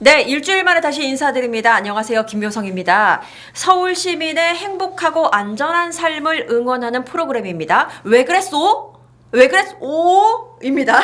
네, 일주일 만에 다시 인사드립니다. 안녕하세요. 김효성입니다. 서울 시민의 행복하고 안전한 삶을 응원하는 프로그램입니다. 왜 그랬소? 왜 그랬소? 입니다.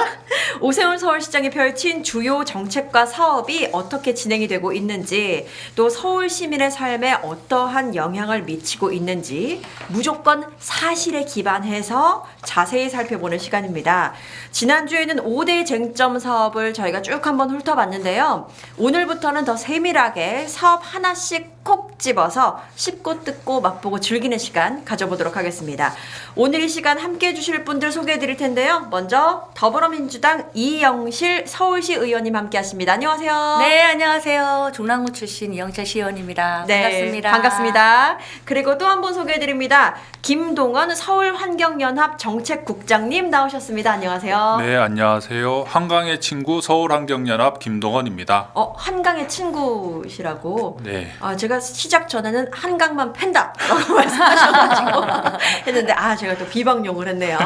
오세훈 서울시장이 펼친 주요 정책과 사업이 어떻게 진행이 되고 있는지, 또 서울 시민의 삶에 어떠한 영향을 미치고 있는지 무조건 사실에 기반해서 자세히 살펴보는 시간입니다. 지난주에는 5대 쟁점 사업을 저희가 쭉 한번 훑어봤는데요. 오늘부터는 더 세밀하게 사업 하나씩 콕 집어서 씹고 뜯고 맛보고 즐기는 시간 가져보도록 하겠습니다. 오늘 이 시간 함께해 주실 분들 소개해 드릴 텐데요. 먼저 더불어민주당 이영실 서울시 의원님 함께 하십니다. 안녕하세요. 네, 안녕하세요. 종랑구 출신 이영실 시의원입니다. 네, 반갑습니다. 반갑습니다. 그리고 또 한 분 소개해 드립니다. 김동원 서울환경연합 정책국장님 나오셨습니다. 안녕하세요. 네, 안녕하세요. 한강의 친구 서울환경연합 김동원입니다. 한강의 친구시라고. 네. 제가 시작 전에는 한강만 팬다라고 말씀하셔가지고 했는데 제가 또 비방용을 했네요.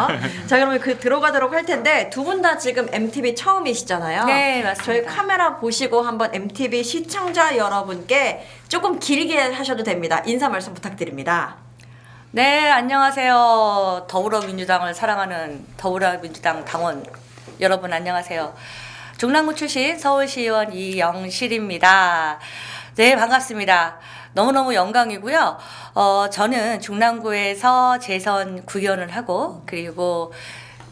자, 그러면 들어가도록 할 텐데 두 분 다 지금 MTV 처음이시잖아요. 네, 맞습니다. 저희 카메라 보시고 한번 MTV 시청자 여러분께 조금 길게 하셔도 됩니다. 인사 말씀 부탁드립니다. 네, 안녕하세요. 더불어민주당을 사랑하는 더불어민주당 당원 여러분 안녕하세요. 종랑구 출신 서울시의원 이영실입니다. 네, 반갑습니다. 너무너무 영광이고요. 저는 중랑구에서 재선 구의원을 하고 그리고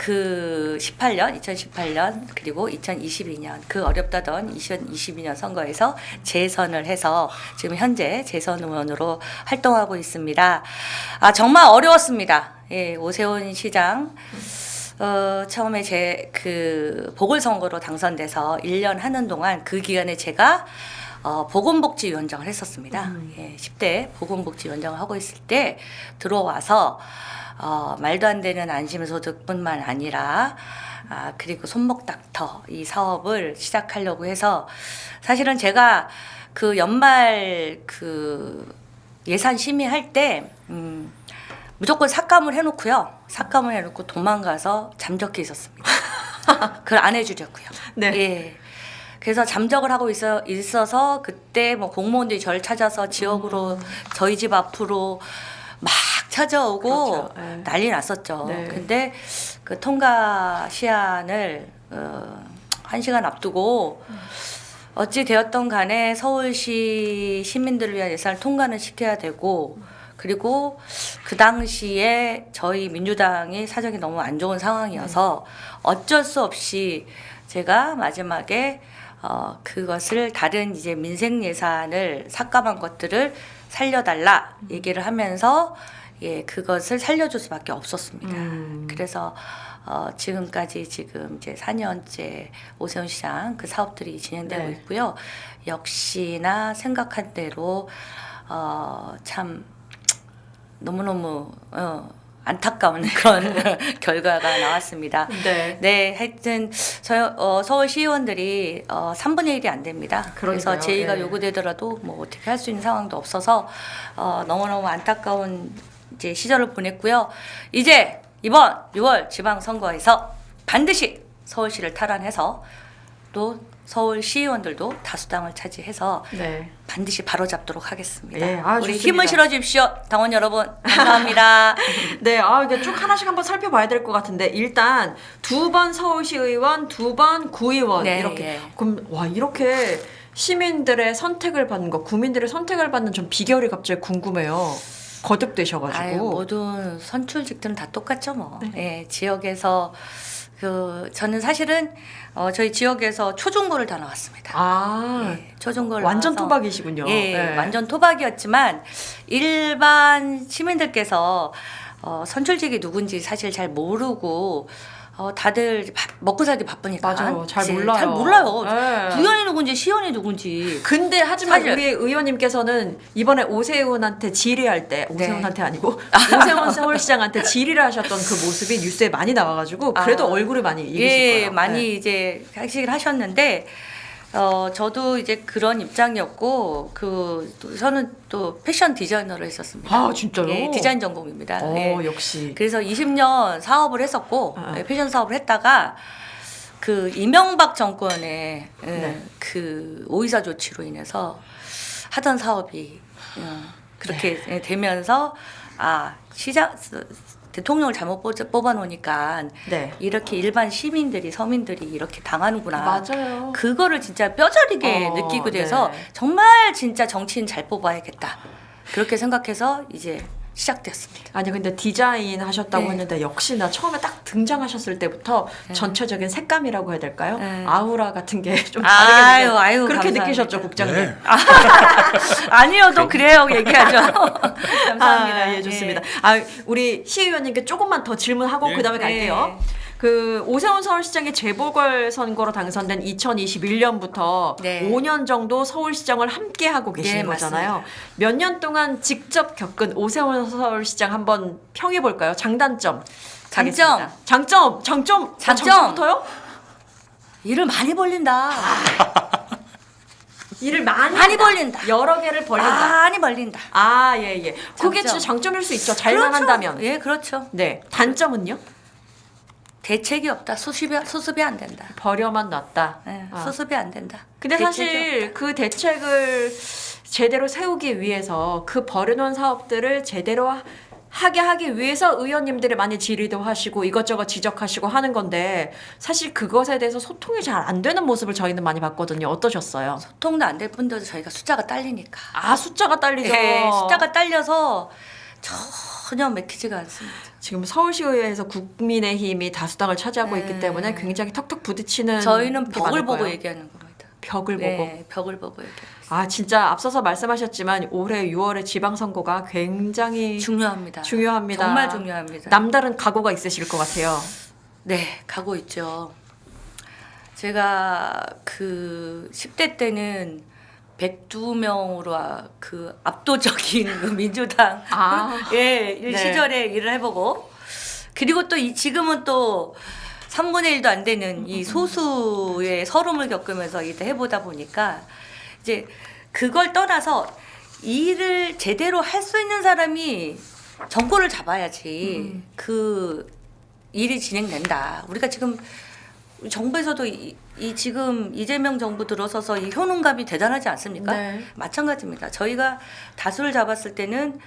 2018년 그리고 2022년 그 어렵다던 2022년 선거에서 재선을 해서 지금 현재 재선 의원으로 활동하고 있습니다. 정말 어려웠습니다. 예, 오세훈 시장 처음에 제 보궐선거로 당선돼서 1년 하는 동안 그 기간에 제가 보건복지위원장을 했었습니다. 예, 10대 보건복지위원장을 하고 있을 때 들어와서 말도 안 되는 안심소득뿐만 아니라 그리고 손목닥터 이 사업을 시작하려고 해서 사실은 제가 그 연말 예산 심의할 때 무조건 삭감을 해놓고요. 삭감을 해놓고 도망가서 잠적해 있었습니다. 그걸 안 해주려고요. 네. 예. 그래서 잠적을 하고 있어서 그때 뭐 공무원들이 저를 찾아서 지역으로 저희 집 앞으로 막 찾아오고 그렇죠. 네. 난리 났었죠. 네. 근데 그 통과 시한을 1시간 앞두고 어찌 되었던 간에 서울시 시민들을 위한 예산을 통과는 시켜야 되고 그리고 그 당시에 저희 민주당이 사정이 너무 안 좋은 상황이어서 어쩔 수 없이 제가 마지막에 그것을 다른 이제 민생 예산을 삭감한 것들을 살려달라 얘기를 하면서 그것을 살려줄 수밖에 없었습니다. 그래서 지금까지 지금 이제 4년째 오세훈 시장 그 사업들이 진행되고 네. 있고요. 역시나 생각한 대로 참 너무너무 안타까운 그런 결과가 나왔습니다. 네. 네, 하여튼 서울 시의원들이 3분의 1이 안 됩니다. 그래서 그러니까요. 제의가 예. 요구되더라도 뭐 어떻게 할 수 있는 상황도 없어서 너무너무 안타까운 이제 시절을 보냈고요. 이제 이번 6월 지방선거에서 반드시 서울시를 탈환해서 또 서울 시의원들도 다수당을 차지해서 네. 반드시 바로잡도록 하겠습니다. 예, 우리 좋습니다. 힘을 실어주십시오. 당원 여러분 감사합니다. 네, 이게 쭉 하나씩 한번 살펴봐야 될 것 같은데 일단 2번 서울시 의원, 2번 구의원 네, 이렇게 예. 그럼 이렇게 시민들의 선택을 받는 거, 국민들의 선택을 받는 전 비결이 갑자기 궁금해요. 거듭되셔가지고. 모든 선출직들은 다 똑같죠 뭐. 네. 예, 지역에서 저는 사실은 저희 지역에서 초중고를 다 나왔습니다. 예, 초중고를 완전 나와서 토박이시군요. 예, 네. 완전 토박이었지만 일반 시민들께서 선출직이 누군지 사실 잘 모르고 다들 먹고 살기 바쁘니까 맞아요. 잘 이제 몰라요. 잘 몰라요. 네. 구의원이 누군지 시의원이 누군지. 근데 하지만 사실- 우리 의원님께서는 이번에 오세훈한테 질의할 때 오세훈한테 아니고 오세훈 서울시장한테 질의를 하셨던 그 모습이 뉴스에 많이 나와가지고 그래도 얼굴이 많이 익으실 거예요. 많이 네. 이제 하시긴 하셨는데 저도 이제 그런 입장이었고 저는 또 패션 디자이너를 했었습니다. 진짜요? 예, 디자인 전공입니다. 예. 역시. 그래서 20년 사업을 했었고 아. 패션 사업을 했다가 그 이명박 정권의 네. 그 오이사 조치로 인해서 하던 사업이 그렇게 네. 되면서 시장 대통령을 잘못 뽑아놓으니까 네. 이렇게 일반 시민들이 서민들이 이렇게 당하는구나. 맞아요. 그거를 진짜 뼈저리게 느끼고 돼서 네. 정말 진짜 정치인 잘 뽑아야겠다. 그렇게 생각해서 이제 시작됐습니다. 아니 근데 디자인 하셨다고 네. 했는데 역시나 처음에 딱 등장하셨을 때부터 네. 전체적인 색감이라고 해야 될까요? 네. 아우라 같은 게 좀 아유, 다르게 느껴- 아유, 그렇게 감사합니다. 느끼셨죠, 국장님? 네. 아니어도 그래요 얘기하죠. 감사합니다. 예, 좋습니다. 우리 시의원님께 조금만 더 질문하고 예. 그다음에 갈게요. 그 오세훈 서울시장이 재보궐 선거로 당선된 2021년부터 네. 5년 정도 서울시장을 함께 하고 계신 네, 거잖아요. 몇 년 동안 직접 겪은 오세훈 서울시장 한번 평해 볼까요? 장단점. 장점. 가겠습니다. 장점. 장점. 장점부터요? 일을 많이 벌린다. 일을 많이 많이 한다. 벌린다. 여러 개를 벌린다. 많이 벌린다. 예. 그게 장점. 진짜 장점일 수 있죠. 잘만 그렇죠. 한다면. 예, 그렇죠. 네. 단점은요? 대책이 없다. 수습이 안 된다. 버려만 놨다. 예, 아. 수습이 안 된다. 근데 대책이 사실 없다. 그 대책을 제대로 세우기 위해서 그 버려놓은 사업들을 제대로 하게 하기 위해서 의원님들이 많이 질의도 하시고 이것저것 지적하시고 하는 건데 사실 그것에 대해서 소통이 잘 안 되는 모습을 저희는 많이 봤거든요. 어떠셨어요? 소통도 안 될 뿐더러 저희가 숫자가 딸리니까. 숫자가 딸리죠. 예, 숫자가 딸려서 전혀 맥히지가 않습니다. 지금 서울시의회에서 국민의힘이 다수당을 차지하고 네. 있기 때문에 굉장히 턱턱 부딪히는 저희는 게 벽을 많을 보고 거예요. 얘기하는 겁니다. 벽을 보고. 네, 벽을 보고 얘기해요. 진짜 앞서서 말씀하셨지만 올해 6월에 지방선거가 굉장히 중요합니다. 중요합니다. 정말 중요합니다. 남다른 각오가 있으실 것 같아요. 네, 가고 있죠. 제가 그 10대 때는 102명으로 그 압도적인 그 민주당 일 네. 시절에 일을 해보고 그리고 또 지금은 또 3분의 1도 안 되는 이 소수의 서름을 겪으면서 이제 해보다 보니까 이제 그걸 떠나서 일을 제대로 할 수 있는 사람이 정권을 잡아야지 그 일이 진행된다. 우리가 지금 정부에서도 이 지금 이재명 정부 들어서서 이 효능감이 대단하지 않습니까? 네. 마찬가지입니다. 저희가 다수를 잡았을 때는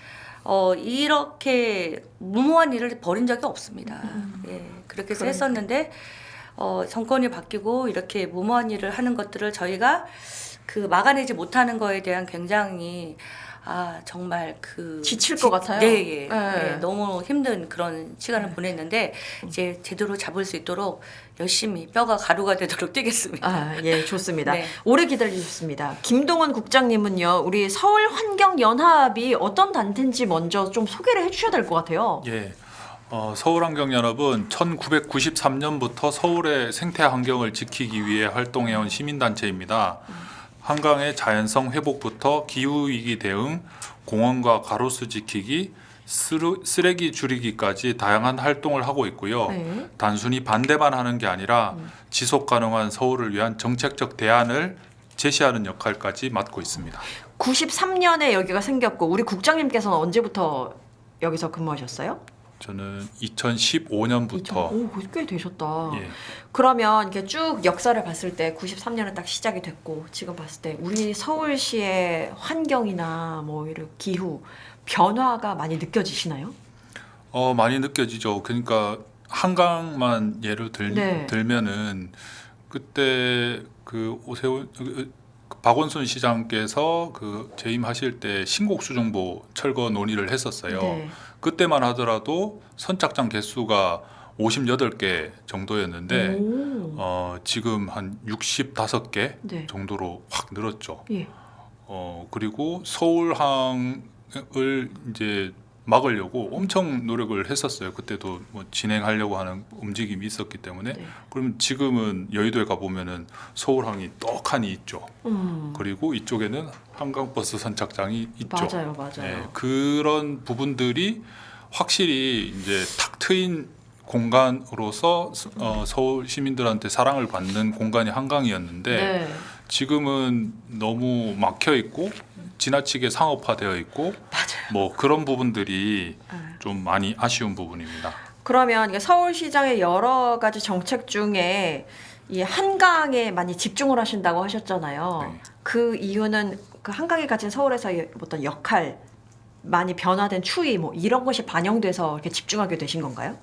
이렇게 무모한 일을 벌인 적이 없습니다. 예, 그렇게 해서 했었는데 정권이 바뀌고 이렇게 무모한 일을 하는 것들을 저희가 그 막아내지 못하는 거에 대한 굉장히 정말 그 지칠 것 같아요. 네, 예. 네. 예, 너무 힘든 그런 시간을 보냈는데 이제 제대로 잡을 수 있도록 열심히 뼈가 가루가 되도록 뛰겠습니다. 예, 좋습니다. 네. 오래 기다리셨습니다. 김동원 국장님은요, 우리 서울환경연합이 어떤 단체인지 먼저 좀 소개를 해주셔야 될 것 같아요. 예. 서울환경연합은 1993년부터 서울의 생태 환경을 지키기 위해 활동해온 시민단체입니다. 한강의 자연성 회복부터 기후위기 대응, 공원과 가로수 지키기, 쓰레기 줄이기까지 다양한 활동을 하고 있고요. 네. 단순히 반대만 하는 게 아니라 지속 가능한 서울을 위한 정책적 대안을 제시하는 역할까지 맡고 있습니다. 93년에 여기가 생겼고 우리 국장님께서는 언제부터 여기서 근무하셨어요? 저는 2015년부터 꽤 되셨다. 예. 그러면 이렇게 쭉 역사를 봤을 때 93년에 딱 시작이 됐고 지금 봤을 때 우리 서울시의 환경이나 뭐 이런 기후 변화가 많이 느껴지시나요? 많이 느껴지죠. 그러니까 한강만 예를 네. 들면은 그때 그 오세훈 박원순 시장께서 그 재임하실 때 신곡수정보 철거 논의를 했었어요. 네. 그때만 하더라도 선착장 개수가 58개 정도였는데 지금 한 65개 네. 정도로 확 늘었죠. 예. 그리고 서울항을 이제 막으려고 엄청 노력을 했었어요. 그때도 뭐 진행하려고 하는 움직임이 있었기 때문에. 네. 그러면 지금은 여의도에 가 보면은 서울항이 떡하니 있죠. 음. 그리고 이쪽에는 한강버스 선착장이 있죠. 맞아요. 네, 그런 부분들이 확실히 이제 탁 트인 공간으로서 서울 시민들한테 사랑을 받는 공간이 한강이었는데 네. 지금은 너무 막혀 있고 지나치게 상업화되어 있고 뭐 그런 부분들이 좀 많이 아쉬운 부분입니다. 그러면 이게 서울시장의 여러 가지 정책 중에 이 한강에 많이 집중을 하신다고 하셨잖아요. 네. 그 이유는 그 한강이 가진 서울에서의 어떤 역할, 많이 변화된 추이 뭐 이런 것이 반영돼서 이렇게 집중하게 되신 건가요?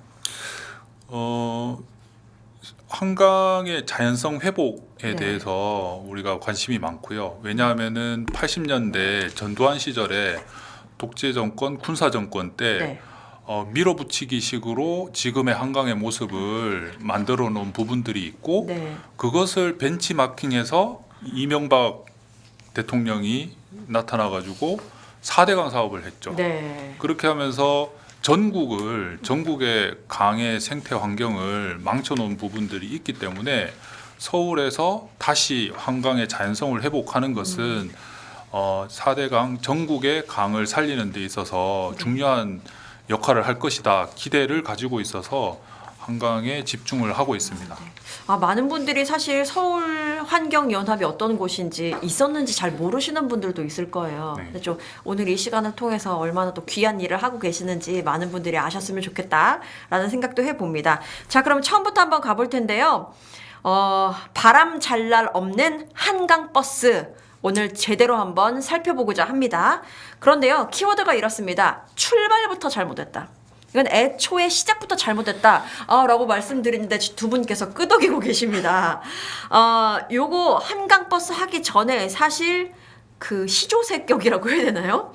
한강의 자연성 회복에 네. 대해서 우리가 관심이 많고요. 왜냐하면은 80년대 전두환 시절에 독재 정권, 군사 정권 때 네. 밀어붙이기식으로 지금의 한강의 모습을 만들어 놓은 부분들이 있고 네. 그것을 벤치마킹해서 이명박 대통령이 나타나가지고 4대강 사업을 했죠. 네. 그렇게 하면서 전국의 강의 생태 환경을 망쳐놓은 부분들이 있기 때문에 서울에서 다시 한강의 자연성을 회복하는 것은 4대강 전국의 강을 살리는 데 있어서 중요한 역할을 할 것이다 기대를 가지고 있어서 한강에 집중을 하고 있습니다. 아, 많은 분들이 사실 서울 환경연합이 어떤 곳인지 있었는지 잘 모르시는 분들도 있을 거예요. 네. 근데 좀 오늘 이 시간을 통해서 얼마나 또 귀한 일을 하고 계시는지 많은 분들이 아셨으면 좋겠다라는 생각도 해봅니다. 자, 그럼 처음부터 한번 가볼 텐데요. 바람 잘 날 없는 한강버스. 오늘 제대로 한번 살펴보고자 합니다. 그런데요, 키워드가 이렇습니다. 출발부터 잘못했다. 이건 애초에 시작부터 잘못했다. 라고 말씀드리는데 두 분께서 끄덕이고 계십니다. 요거 한강버스 하기 전에 사실 그 시조새격이라고 해야 되나요?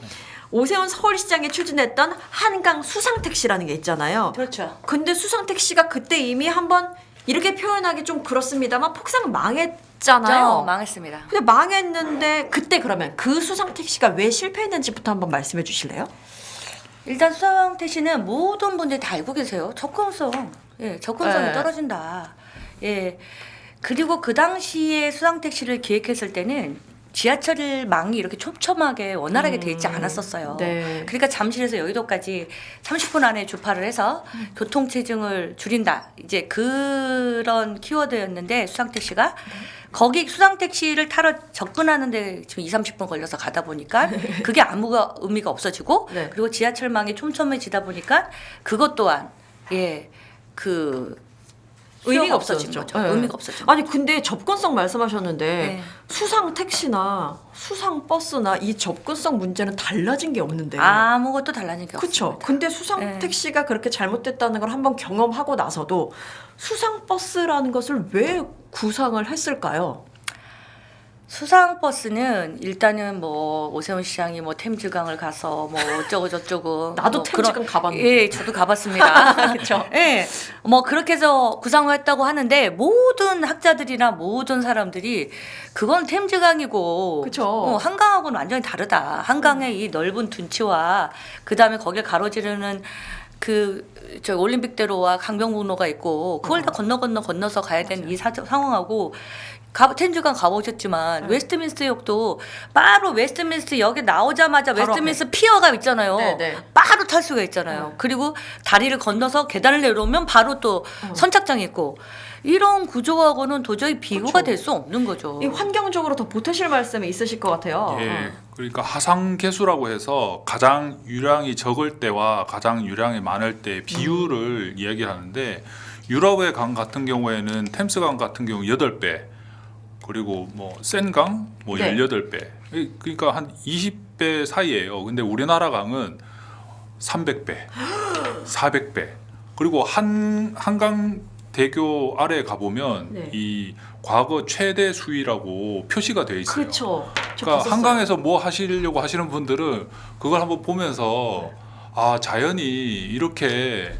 오세훈 서울시장이 추진했던 한강 수상택시라는 게 있잖아요. 그렇죠. 근데 수상택시가 그때 이미 한번 이렇게 표현하기 좀 그렇습니다만 폭삭 망했잖아요. 망했습니다. 근데 망했는데 그때 그러면 그 수상택시가 왜 실패했는지부터 한번 말씀해 주실래요? 일단 수상택시는 모든 분들이 다 알고 계세요. 접근성이 네. 떨어진다. 예. 그리고 그 당시에 수상택시를 기획했을 때는 지하철망이 이렇게 촘촘하게 원활하게 돼 있지 않았었어요. 네. 그러니까 잠실에서 여의도까지 30분 안에 주파를 해서 교통체증을 줄인다. 이제 그런 키워드였는데 수상택시가 거기 수상택시를 타러 접근하는데 지금 20-30분 걸려서 가다 보니까 그게 아무 의미가 없어지고 네. 그리고 지하철망이 촘촘해지다 보니까 그것 또한 의미가 없어진 없어졌죠. 거죠. 네. 의미가 없어진 아니 근데 접근성 말씀하셨는데 네. 수상 택시나 수상 버스나 이 접근성 문제는 달라진 게 없는데. 아무것도 달라진 게 그렇죠. 없습니다. 근데 수상 네. 택시가 그렇게 잘못됐다는 걸 한번 경험하고 나서도 수상 버스라는 것을 왜 구상을 했을까요? 수상버스는 일단은 뭐 오세훈 시장이 뭐 템즈강을 가서 뭐 어쩌고 저쩌고 나도 뭐 템즈강 가봤는데. 예, 저도 가봤습니다. 그렇죠. 예, 뭐 그렇게 해서 구상을 했다고 하는데 모든 학자들이나 모든 사람들이 그건 템즈강이고 그쵸. 한강하고는 완전히 다르다. 한강의 이 넓은 둔치와 그 다음에 거기에 가로지르는 저 올림픽대로와 강변북로가 있고 그걸 다 건너서 가야 되는 이 상황하고 템즈강 가보셨지만 웨스트민스터역도 바로 웨스트민스터 역에 나오자마자 바로 웨스트민스터 피어가 있잖아요. 네. 바로 탈 수가 있잖아요. 그리고 다리를 건너서 계단을 내려오면 바로 또 선착장이 있고 이런 구조하고는 도저히 비교가 그렇죠. 될 수 없는 거죠. 이 환경적으로 더 보태실 말씀이 있으실 것 같아요. 예, 그러니까 하상계수라고 해서 가장 유량이 적을 때와 가장 유량이 많을 때 비율을 이야기하는데 유럽의 강 같은 경우에는 템스강 같은 경우 8배 그리고 뭐 센강 뭐 네. 18배 그러니까 한 20배 사이예요. 근데 우리나라 강은 300배, 400배 그리고 한강 대교 아래 가보면 네. 이 과거 최대 수위라고 표시가 되어 있어요. 그렇죠. 저 그러니까 봤었어요. 한강에서 뭐 하시려고 하시는 분들은 그걸 한번 보면서 아 자연이 이렇게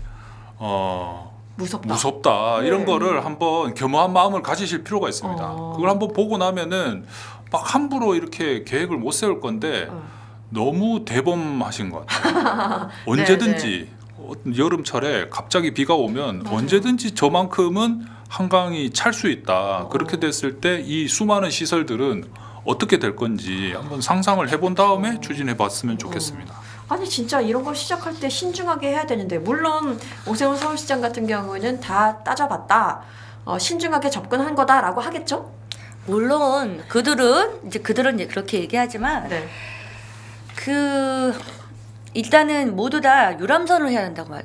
무섭다 네. 이런 거를 한번 겸허한 마음을 가지실 필요가 있습니다. 그걸 한번 보고 나면은 막 함부로 이렇게 계획을 못 세울 건데 너무 대범하신 것 같아요. 언제든지 여름철에 갑자기 비가 오면 맞아요. 언제든지 저만큼은 한강이 찰 수 있다. 그렇게 됐을 때 이 수많은 시설들은 어떻게 될 건지 한번 상상을 해본 다음에 추진해 봤으면 좋겠습니다. 아니 진짜 이런 걸 시작할 때 신중하게 해야 되는데 물론 오세훈 서울시장 같은 경우는 다 따져봤다. 신중하게 접근한 거다라고 하겠죠? 물론 그들은 이제 그렇게 얘기하지만 네. 일단은 모두 다 유람선을 해야 된다고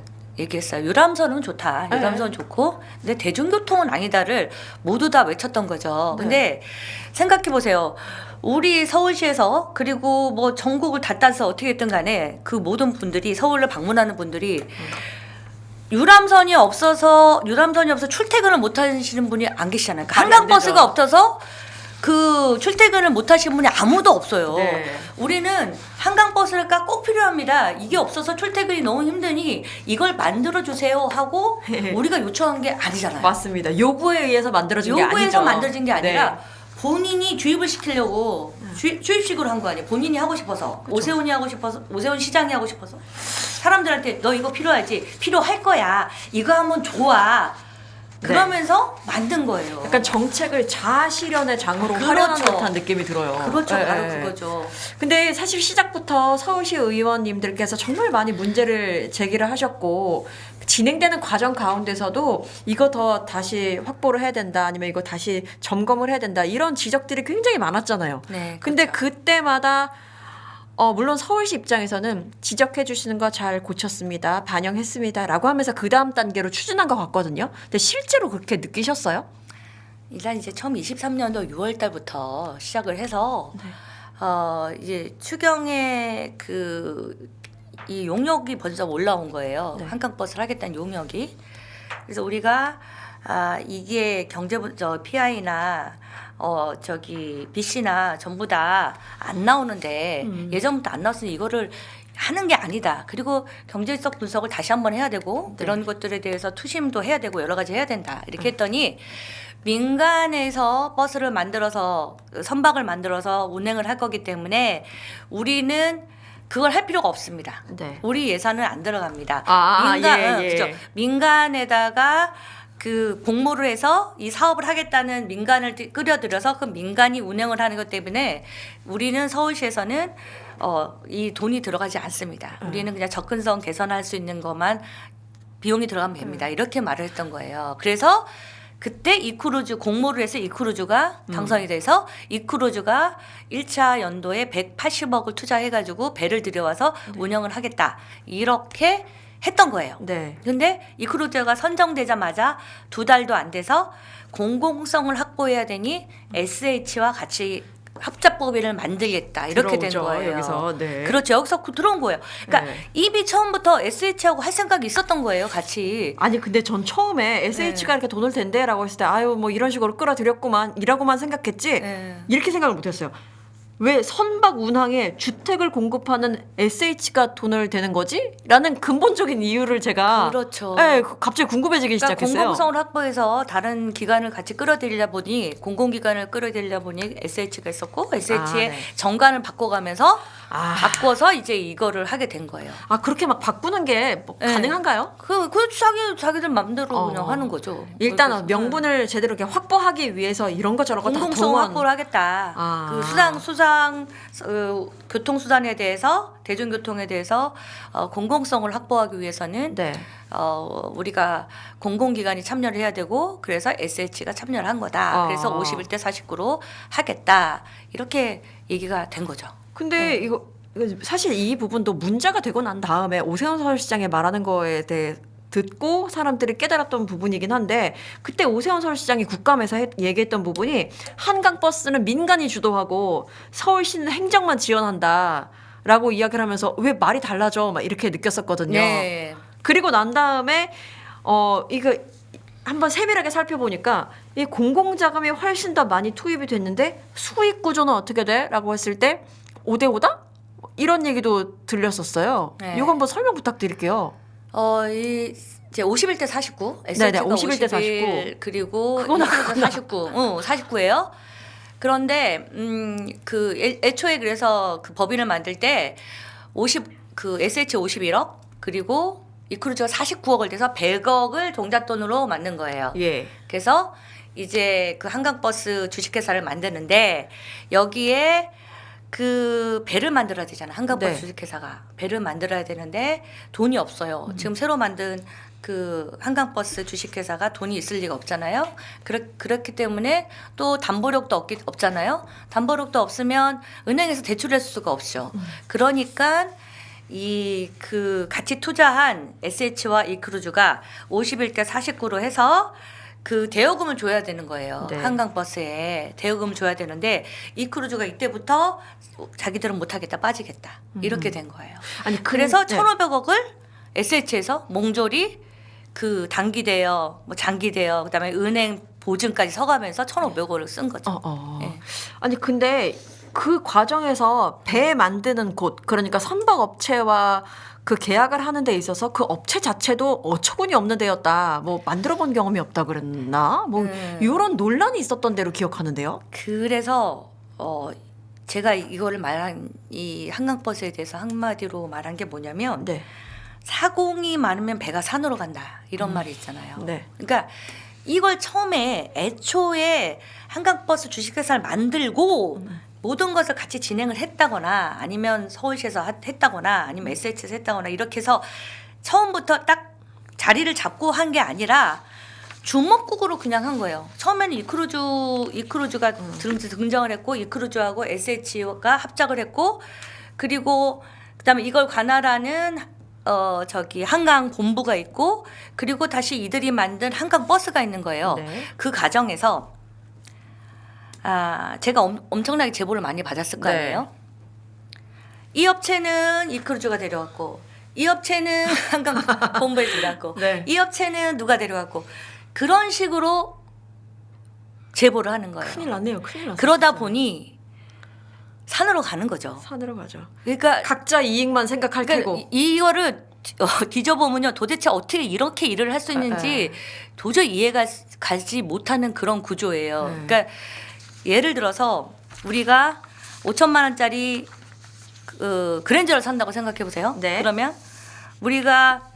얘기했어요. 유람선은 좋다. 유람선 좋고 근데 대중교통은 아니다를 모두 다 외쳤던 거죠. 네. 근데 생각해 보세요. 우리 서울시에서 그리고 뭐 전국을 다 따서 어떻게 했든 간에 그 모든 분들이 서울을 방문하는 분들이 유람선이 없어서 출퇴근을 못 하시는 분이 안 계시잖아요. 그러니까 말이 안 한강버스가 되죠. 없어서 그 출퇴근을 못 하시는 분이 아무도 없어요. 네. 우리는 한강버스가 꼭 필요합니다. 이게 없어서 출퇴근이 너무 힘드니 이걸 만들어 주세요 하고 우리가 요청한 게 아니잖아요. 맞습니다. 요구에 의해서 만들어진 게 아니죠. 요구해서 만들어진 게 아니라 네. 본인이 주입을 시키려고 주입식으로 한 거 아니에요. 본인이 하고 싶어서 오세훈이 하고 싶어서 오세훈 시장이 하고 싶어서 사람들한테 너 이거 필요하지 필요할 거야 이거 하면 좋아 그러면서 만든 거예요. 약간 정책을 자아실현의 장으로 그렇죠. 활용한 듯한 느낌이 들어요. 그렇죠. 네, 바로 네. 그거죠. 근데 사실 시작부터 서울시 의원님들께서 정말 많이 문제를 제기를 하셨고 진행되는 과정 가운데서도 이거 더 다시 확보를 해야 된다 아니면 이거 다시 점검을 해야 된다 이런 지적들이 굉장히 많았잖아요. 네. 근데 그렇죠. 그때마다 물론 서울시 입장에서는 지적해 주시는 거 잘 고쳤습니다. 반영했습니다. 라고 하면서 그 다음 단계로 추진한 것 같거든요. 근데 실제로 그렇게 느끼셨어요? 일단 이제 처음 23년도 6월 달부터 시작을 해서 이제 추경에 이 용역이 먼저 올라온 거예요. 네. 한강버스를 하겠다는 용역이. 그래서 우리가 이게 PI나 BC나 전부 다 안 나오는데 예전부터 안 나왔으니 이거를 하는 게 아니다. 그리고 경제적 분석을 다시 한번 해야 되고 네. 이런 것들에 대해서 투심도 해야 되고 여러 가지 해야 된다. 이렇게 했더니 민간에서 버스를 만들어서 선박을 만들어서 운행을 할 거기 때문에 우리는 그걸 할 필요가 없습니다. 네. 우리 예산은 안 들어갑니다. 예. 그렇죠. 민간에다가 그 공모를 해서 이 사업을 하겠다는 민간을 끌어들여서 그 민간이 운영을 하는 것 때문에 우리는 서울시에서는 이 돈이 들어가지 않습니다. 우리는 그냥 접근성 개선할 수 있는 것만 비용이 들어가면 됩니다. 이렇게 말을 했던 거예요. 그래서 그때 이크루즈 공모를 해서 이크루즈가 당선이 돼서 이크루즈가 1차 연도에 180억을 투자해가지고 배를 들여와서 운영을 하겠다. 이렇게 했던 거예요. 네. 근데 이크루즈가 선정되자마자 2달도 안 돼서 공공성을 확보해야 되니 SH와 같이 합작법인을 만들겠다 이렇게 된 들어오죠, 거예요. 여기서. 네. 그렇죠. 여기서 들어온 거예요. 그러니까 네. 이미 처음부터 SH하고 할 생각이 있었던 거예요. 같이. 아니 근데 전 처음에 SH가 이렇게 돈을 댄대라고 했을 때 아유 뭐 이런 식으로 끌어들였구만 이라고만 생각했지 네. 이렇게 생각을 못했어요. 왜 선박 운항에 주택을 공급하는 SH가 돈을 대는 거지? 라는 근본적인 이유를 제가 그렇죠. 네, 갑자기 궁금해지기 그러니까 시작했어요. 공공성을 확보해서 다른 기관을 같이 끌어들이려 보니 공공기관을 끌어들이려 보니 SH가 있었고 SH의 네. 정관을 바꿔가면서 아. 바꿔서 이제 이거를 하게 된 거예요. 아 그렇게 막 바꾸는 게 뭐 네. 가능한가요? 그 자기들 맘대로 그냥 하는 거죠. 일단 그래서, 명분을 제대로 이렇게 확보하기 위해서 이런 거 저런 거 다 공공성 동원. 확보를 하겠다. 아. 그 수상 교통수단에 대해서 대중교통에 대해서 공공성을 확보하기 위해서는 네. 우리가 공공기관이 참여를 해야 되고 그래서 SH가 참여를 한 거다. 그래서 51대 49로 하겠다. 이렇게 얘기가 된 거죠. 근데 이거 사실 이 부분도 문제가 되고 난 다음에 오세훈 서울시장이 말하는 거에 대해 듣고 사람들이 깨달았던 부분이긴 한데 그때 오세훈 서울시장이 국감에서 얘기했던 부분이 한강버스는 민간이 주도하고 서울시는 행정만 지원한다라고 이야기를 하면서 왜 말이 달라져 막 이렇게 느꼈었거든요. 네. 그리고 난 다음에 이거 한번 세밀하게 살펴보니까 이 공공자금이 훨씬 더 많이 투입이 됐는데 수익 구조는 어떻게 돼? 라고 했을 때 5대5다? 이런 얘기도 들렸었어요. 네. 이거 한번 설명 부탁드릴게요. 이제 51대 49, 네네, SH가 51대 49 그리고 그거나 49, 49예요. 그런데 그 애초에 그래서 그 법인을 만들 때 SH 51억 그리고 이크루즈가 49억을 돼서 100억을 종잣돈으로 만든 거예요. 예. 그래서 이제 그 한강버스 주식회사를 만드는데 여기에 그 배를 만들어야 되잖아. 한강버스 네. 주식회사가 배를 만들어야 되는데 돈이 없어요. 지금 새로 만든 그 한강버스 주식회사가 돈이 있을 리가 없잖아요. 그렇기 때문에 또 담보력도 없잖아요. 담보력도 없으면 은행에서 대출할 수가 없죠. 그러니까 이 그 같이 투자한 SH와 이크루즈가 51대 49로 해서 그 대여금을 줘야 되는 거예요. 네. 한강버스에 대여금을 줘야 되는데 이크루즈가 이때부터 자기들은 못하겠다 빠지겠다 이렇게 된 거예요. 아니 그래서 네. 1,500억을 SH에서 몽졸이 그 단기 대여, 뭐 장기 대여, 그다음에 은행 보증까지 서가면서 1,500억을 쓴 거죠. 예. 아니 근데 그 과정에서 배 만드는 곳 그러니까 선박 업체와 그 계약을 하는 데 있어서 그 업체 자체도 어처구니 없는 데였다. 뭐 만들어 본 경험이 없다 그랬나? 뭐 이런 논란이 있었던 대로 기억하는데요. 그래서 제가 이거를 말한 이 한강버스에 대해서 한마디로 말한 게 뭐냐면 네. 사공이 많으면 배가 산으로 간다 이런 말이 있잖아요. 네. 그러니까 이걸 처음에 애초에 한강버스 주식회사를 만들고 모든 것을 같이 진행을 했다거나 아니면 서울시에서 했다거나 아니면 SH에서 했다거나 이렇게 해서 처음부터 딱 자리를 잡고 한 게 아니라 주먹국으로 그냥 한 거예요. 처음에는 이크루즈가 등장을 했고 이크루즈하고 SH가 합작을 했고 그리고 그다음에 이걸 관할하는 저기 한강 본부가 있고 그리고 다시 이들이 만든 한강 버스가 있는 거예요. 네. 그 과정에서 제가 엄청나게 제보를 많이 받았을 거 네. 아니에요. 이 업체는 이크루즈가 데려왔고 이 업체는 한강 본부에 데려왔고 네. 이 업체는 누가 데려왔고 그런 식으로 제보를 하는 거예요. 큰일 났네요. 큰일 났어요. 그러다 진짜. 보니 산으로 가는 거죠. 산으로 가죠. 그러니까 각자 이익만 생각할 테고. 이거를 뒤져보면요 도대체 어떻게 이렇게 일을 할 수 있는지 도저히 이해가 가지 못하는 그런 구조예요. 네. 그러니까 예를 들어서 우리가 5천만 원짜리 그랜저를 산다고 생각해 보세요. 네. 그러면 우리가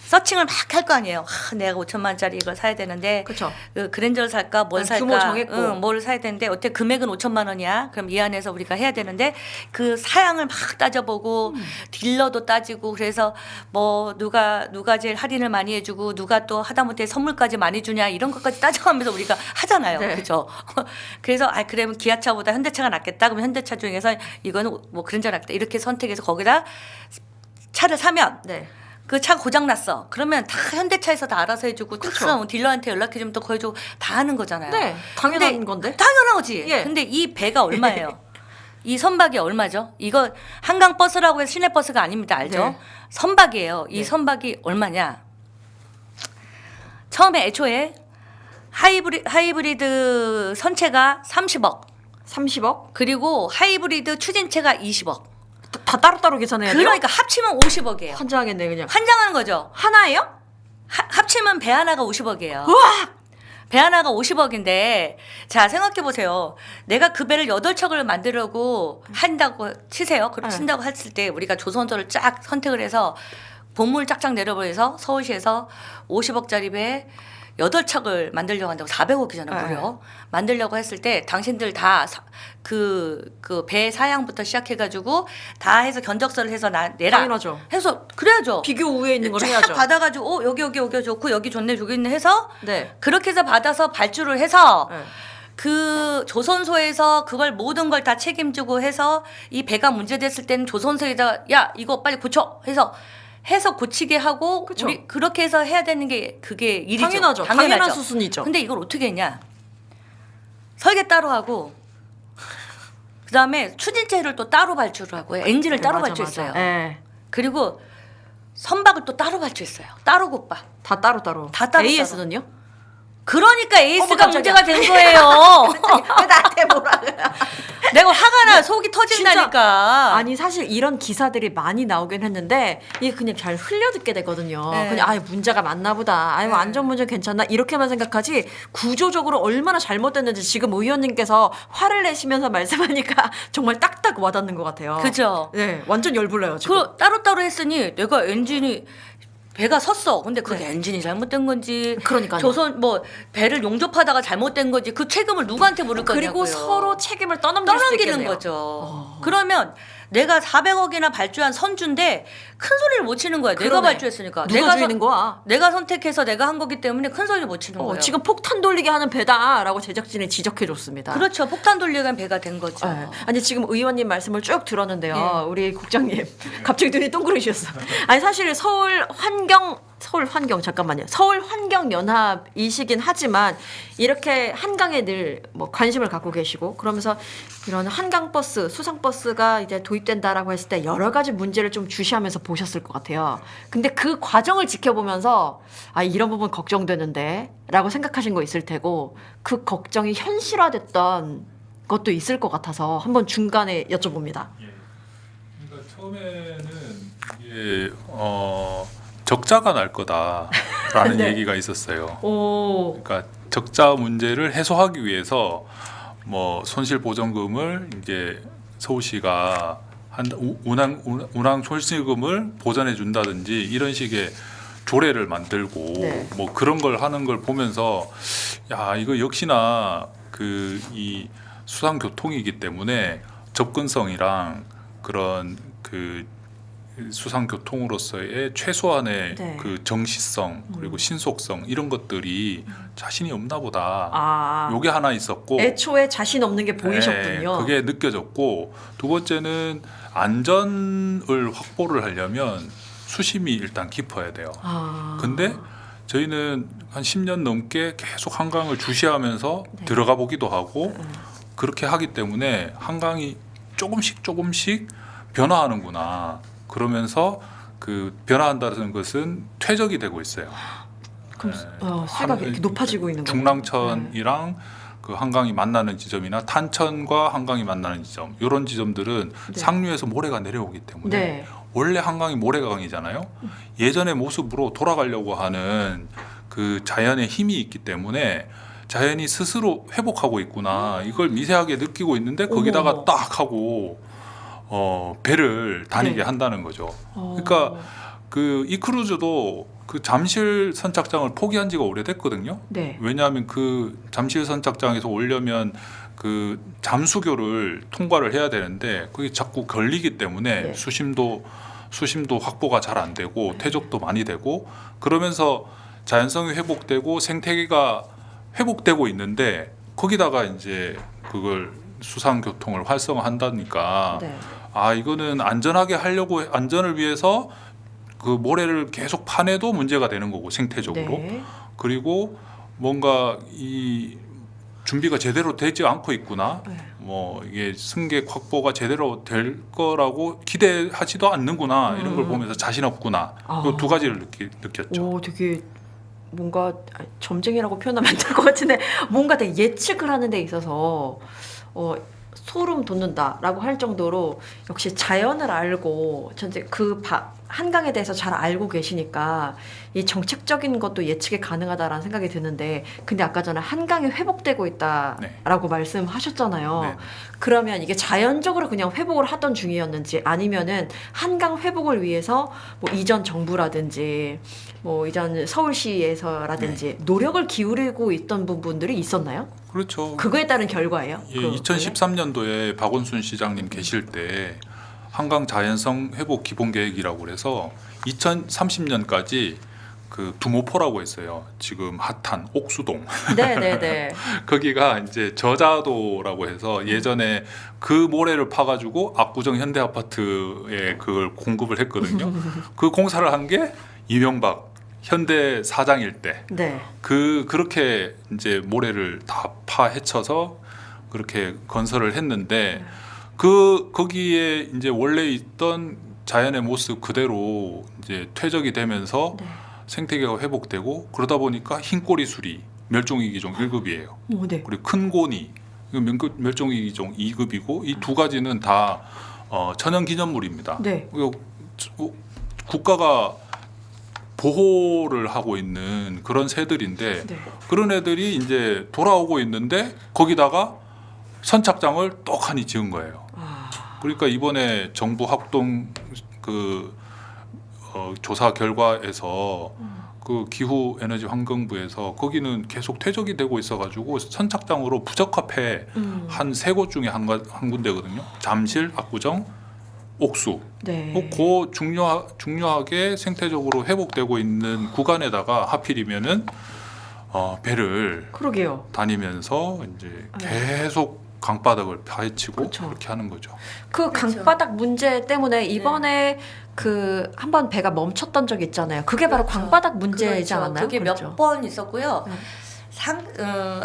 서칭을 막 할 거 아니에요. 내가 5천만 원짜리 이걸 사야 되는데 그렇죠. 그랜저를 살까 뭘 살까 규모 정했고. 뭘 사야 되는데 어때 금액은 5천만 원이야. 그럼 이 안에서 우리가 해야 되는데 그 사양을 막 따져보고 딜러도 따지고 그래서 뭐 누가 제일 할인을 많이 해주고 누가 또 하다못해 선물까지 많이 주냐 이런 것까지 따져가면서 우리가 하잖아요. 네. 그렇죠. 그래서 그러면 기아차보다 현대차가 낫겠다. 그럼 현대차 중에서 이거는 뭐 그랜저 낫겠다. 이렇게 선택해서 거기다 차를 사면 네. 그 차 고장 났어. 그러면 다 현대차에서 다 알아서 해주고 그쵸. 다 딜러한테 연락해주면 또 거해주고 다 하는 거잖아요. 네. 당연한 근데 건데. 당연한 거지. 예. 근데 이 배가 얼마예요? 이 선박이 얼마죠? 이거 한강 버스라고 해서 시내 버스가 아닙니다. 알죠? 네. 선박이에요. 이 네. 선박이 얼마냐? 처음에 애초에 하이브리드 선체가 30억 30억? 그리고 하이브리드 추진체가 20억. 다 따로따로 계산해야 돼요? 그러니까 합치면 50억이에요. 환장하겠네 그냥. 환장하는 거죠. 하나예요? 합치면 배 하나가 50억이에요. 우와! 배 하나가 50억인데 자 생각해 보세요. 내가 그 배를 8척을 만들려고 한다고 치세요. 그렇게 네. 친다고 했을 때 우리가 조선소를 쫙 선택을 해서 본물 쫙쫙 내려버려서 서울시에서 50억짜리 배 8척을 만들려고 한다고 400억이잖아요. 네. 무려. 만들려고 했을 때 당신들 다 그 배 사양부터 시작해가지고 다 해서 견적서를 해서 내라. 당연하죠. 해서 그래야죠. 비교 우위에 있는 걸 쫙 해야죠. 받아가지고 여기 좋고 여기 좋네 저기 있네 해서 네. 그렇게 해서 받아서 발주를 해서 네. 그 조선소에서 그걸 모든 걸 다 책임지고 해서 이 배가 문제됐을 때는 조선소에다 야 이거 빨리 고쳐 해서 고치게 하고 그쵸. 우리 그렇게 해서 해야 되는 게 그게 일이죠. 당연하죠. 당연한 수순이죠. 근데 이걸 어떻게 했냐? 설계 따로 하고 그다음에 추진체를 또 따로 발주를 하고 엔진을 네, 따로 맞아, 발주했어요. 맞아. 네. 그리고 선박을 또 따로 발주했어요. 따로 곱바. 다 따로따로. 다 따로 AS는요? 그러니까 에이스가 깜짝이야. 문제가 된 거예요. 왜 나한테 뭐라 그래? 내가 화가 나 속이 터진다니까. 아니 사실 이런 기사들이 많이 나오긴 했는데 이게 그냥 잘 흘려듣게 되거든요. 네. 그냥 문제가 많나 보다. 네. 안전 문제 괜찮나 이렇게만 생각하지 구조적으로 얼마나 잘못됐는지 지금 의원님께서 화를 내시면서 말씀하니까 정말 딱딱 와닿는 것 같아요. 그죠? 네, 완전 열불나요 지금. 그 따로따로 했으니 내가 엔진이 배가 섰어. 근데 그게 네. 엔진이 잘못된 건지 그러니까요. 조선 뭐 배를 용접하다가 잘못된 건지 그 책임을 누구한테 물을 거냐고요. 그리고 서로 책임을 떠넘길 수 떠넘기는 있겠네요. 거죠. 그러면 내가 400억이나 발주한 선주인데 큰 소리를 못 치는 거야. 내가 그러네. 발주했으니까. 누가 주인인 거야? 내가 선택해서 내가 한 거기 때문에 큰 소리를 못 치는 거예요. 지금 폭탄 돌리게 하는 배다라고 제작진이 지적해줬습니다. 그렇죠. 폭탄 돌리는 배가 된 거죠. 네. 아니 지금 의원님 말씀을 쭉 들었는데요. 예. 우리 국장님 갑자기 눈이 동그러지셨어. 아니 사실 서울 환경 잠깐만요. 서울 환경 연합이시긴 하지만 이렇게 한강에 늘 뭐 관심을 갖고 계시고 그러면서 이런 한강 버스, 수상 버스가 이제 도입된다라고 했을 때 여러 가지 문제를 좀 주시하면서 보셨을 것 같아요. 근데 그 과정을 지켜보면서 아 이런 부분 걱정되는데라고 생각하신 거 있을 테고 그 걱정이 현실화됐던 것도 있을 것 같아서 한번 중간에 여쭤봅니다. 그러니까 처음에는 이게 적자가 날 거다라는 네. 얘기가 있었어요. 오, 그러니까 적자 문제를 해소하기 위해서 뭐 손실 보전금을 이제 서울시가 운항 손실금을 보전해 준다든지 이런 식의 조례를 만들고 네. 뭐 그런 걸 하는 걸 보면서 야 이거 역시나 그 이 수상 교통이기 때문에 접근성이랑 그런 그 수상 교통으로서의 최소한의 네. 그 정시성 그리고 신속성 이런 것들이 자신이 없나 보다. 아, 요게 하나 있었고 애초에 자신 없는 게 보이셨군요. 네, 그게 느껴졌고 두 번째는 안전을 확보를 하려면 수심이 일단 깊어야 돼요. 아, 근데 저희는 한 10년 넘게 계속 한강을 주시하면서 네. 들어가 보기도 하고 그렇게 하기 때문에 한강이 조금씩 변화하는구나. 그러면서 그 변화한다는 것은 퇴적이 되고 있어요. 그럼 네. 수위가 이렇게 높아지고 있는 거예요. 중랑천이랑 그 한강이 만나는 지점이나 탄천과 한강이 만나는 지점 이런 지점들은 네. 상류에서 모래가 내려오기 때문에 네. 원래 한강이 모래강이잖아요. 예전의 모습으로 돌아가려고 하는 그 자연의 힘이 있기 때문에 자연이 스스로 회복하고 있구나 이걸 미세하게 느끼고 있는데 거기다가 어머. 딱 하고 배를 다니게 네. 한다는 거죠. 어. 그러니까 그 이 크루즈도 그 잠실 선착장을 포기한 지가 오래됐거든요. 네. 왜냐하면 그 잠실 선착장에서 오려면 그 잠수교를 통과를 해야 되는데 그게 자꾸 걸리기 때문에 네. 수심도 확보가 잘 안 되고 퇴적도 많이 되고 그러면서 자연성이 회복되고 생태계가 회복되고 있는데 거기다가 이제 그걸 수상 교통을 활성화한다니까 네. 아 이거는 안전하게 하려고 안전을 위해서 그 모래를 계속 파내도 문제가 되는 거고 생태적으로 네. 그리고 뭔가 이 준비가 제대로 되지 않고 있구나 네. 뭐 이게 승객 확보가 제대로 될 거라고 기대하지도 않는구나 이런 걸 보면서 자신 없구나 아. 요 두 가지를 느꼈죠. 오, 되게 뭔가 점쟁이라고 표현하면 안 될 것 같은데 뭔가 되게 예측을 하는 데 있어서 소름 돋는다라고 할 정도로 역시 자연을 알고 전체 한강에 대해서 잘 알고 계시니까 이 정책적인 것도 예측이 가능하다라는 생각이 드는데 근데 아까 전에 한강이 회복되고 있다라고 말씀하셨잖아요. 네. 그러면 이게 자연적으로 그냥 회복을 하던 중이었는지 아니면은 한강 회복을 위해서 뭐 이전 정부라든지 뭐 이전 서울시에서라든지 노력을 기울이고 있던 부분들이 있었나요? 그렇죠. 그거에 따른 결과예요? 예, 2013년도에 박원순 시장님 계실 때 한강 자연성 회복 기본 계획이라고 그래서 2030년까지 그 두모포라고 했어요. 지금 핫한 옥수동. 네네네. 거기가 이제 저자도라고 해서 예전에 그 모래를 파가지고 압구정 현대아파트에 그걸 공급을 했거든요. 그 공사를 한 게 이명박 현대 사장일 때 네. 그렇게 이제 모래를 다 파헤쳐서 그렇게 건설을 했는데 거기에 이제 원래 있던 자연의 모습 그대로 이제 퇴적이 되면서 네. 생태계가 회복되고 그러다 보니까 흰꼬리 수리 멸종위기종 1급이에요. 오, 네. 그리고 큰 고니 멸종위기종 2급이고 이 두 가지는 다 천연기념물입니다. 네. 그리고 국가가 보호를 하고 있는 그런 새들인데 네. 그런 애들이 이제 돌아오고 있는데 거기다가 선착장을 떡하니 지은 거예요. 아, 그러니까 이번에 정부 합동 그 조사 결과에서 그 기후 에너지 환경부에서 거기는 계속 퇴적이 되고 있어가지고 선착장으로 부적합해 한 세 곳 중에 한 군데거든요. 잠실, 압구정, 옥수, 네. 그 중요하게 생태적으로 회복되고 있는 구간에다가 하필이면은 배를 그러게요. 다니면서 이제 계속 강바닥을 파헤치고 그렇죠. 그렇게 하는 거죠. 그 그렇죠. 강바닥 문제 때문에 이번에 그 한 번 배가 멈췄던 적 있잖아요. 그게 바로 그렇죠. 강바닥 문제이지 그렇죠. 않았나요? 그게 그렇죠. 몇 번 있었고요. 네.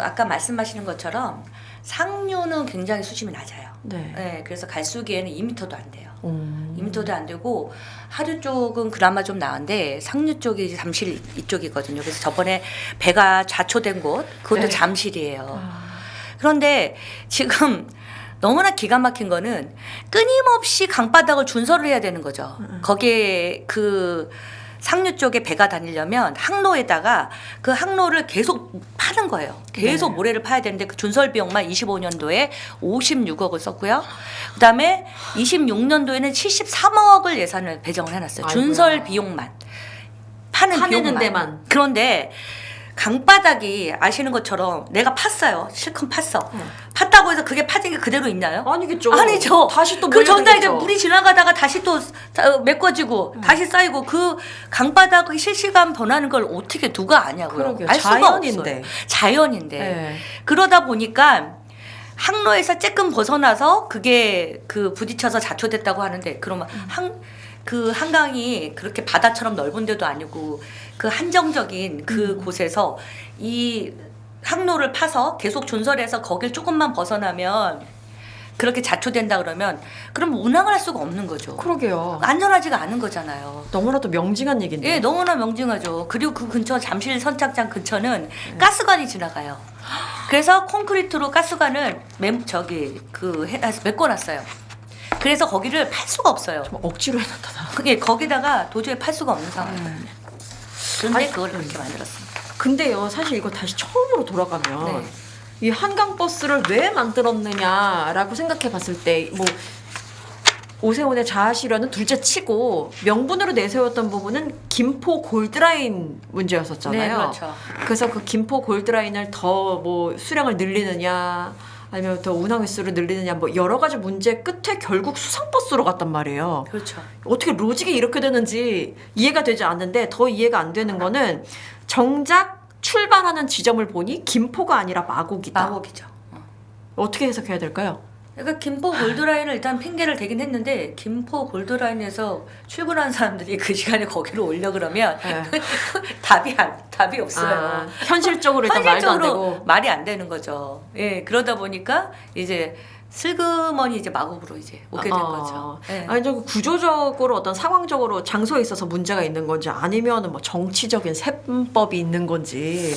아까 말씀하시는 것처럼 상류는 굉장히 수심이 낮아요. 네. 네, 그래서 갈수기에는 2m도 안 돼요. 2m도 음. 안 되고 하류 쪽은 그나마 좀 나은데 상류 쪽이 이제 잠실 이쪽이거든요. 그래서 저번에 배가 좌초된 곳 그것도 네. 잠실이에요. 아, 그런데 지금 너무나 기가 막힌 거는 끊임없이 강바닥을 준설을 해야 되는 거죠. 거기에 그 상류 쪽에 배가 다니려면 항로에다가 그 항로를 계속 파는 거예요. 계속 네. 모래를 파야 되는데 그 준설 비용만 25년도에 56억을 썼고요. 그다음에 26년도에는 73억을 예산을 배정을 해놨어요. 아이고야. 준설 비용만 파는 파내는 비용만. 데만. 그런데 강바닥이 아시는 것처럼 내가 팠어요. 실컷 팠어. 네. 팠다고 해서 그게 파진 게 그대로 있나요? 아니겠죠. 아니죠. 다시 또 그 전날에 몰려들겠죠. 물이 지나가다가 다시 또 메꿔지고 다시 쌓이고 그 강바닥이 실시간 변하는 걸 어떻게 누가 아냐고요. 그러게요. 알 수가 자연인데. 없어요. 자연인데. 네. 그러다 보니까 항로에서 조금 벗어나서 그게 그 부딪혀서 자초됐다고 하는데 그러면 그 한강이 그렇게 바다처럼 넓은 데도 아니고 그 한정적인 그 곳에서 이 항로를 파서 계속 준설해서 거길 조금만 벗어나면 그렇게 자초된다 그러면 그럼 운항을 할 수가 없는 거죠. 그러게요. 안전하지가 않은 거잖아요. 너무나도 명징한 얘기인데. 예, 너무나 명징하죠. 그리고 그 근처 잠실 선착장 근처는 가스관이 지나가요. 그래서 콘크리트로 가스관을 메꿔놨어요. 그래서 거기를 팔 수가 없어요. 정말 억지로 해놨다. 그게 거기다가 도저히 팔 수가 없는 상황이에요. 그런데 아니, 그걸 그렇게 만들었습니다. 근데요, 사실 이거 다시 처음으로 돌아가면 네. 이 한강 버스를 왜 만들었느냐라고 생각해 봤을 때 뭐 오세훈의 자아실현은 둘째 치고 명분으로 내세웠던 부분은 김포 골드라인 문제였었잖아요. 네, 그렇죠. 그래서 그 김포 골드라인을 더 뭐 수량을 늘리느냐 아니면 더 운항 횟수를 늘리느냐 뭐 여러 가지 문제 끝에 결국 수상버스로 갔단 말이에요. 그렇죠. 어떻게 로직이 이렇게 되는지 이해가 되지 않는데 더 이해가 안 되는 거는 정작 출발하는 지점을 보니 김포가 아니라 마곡이다. 마곡이죠. 어떻게 해석해야 될까요? 그러니까 김포 골드라인을 일단 핑계를 대긴 했는데 김포 골드라인에서 출근한 사람들이 그 시간에 거기로 오려 그러면 네. 답이 없어요. 아, 현실적으로 일단 말도 안 현실적으로 되고. 말이 안 되는 거죠. 예, 그러다 보니까 이제 슬그머니 이제 마곡으로 이제 오게 된 거죠. 예. 아니 저 구조적으로 어떤 상황적으로 장소에 있어서 문제가 있는 건지 아니면은 뭐 정치적인 셈법이 있는 건지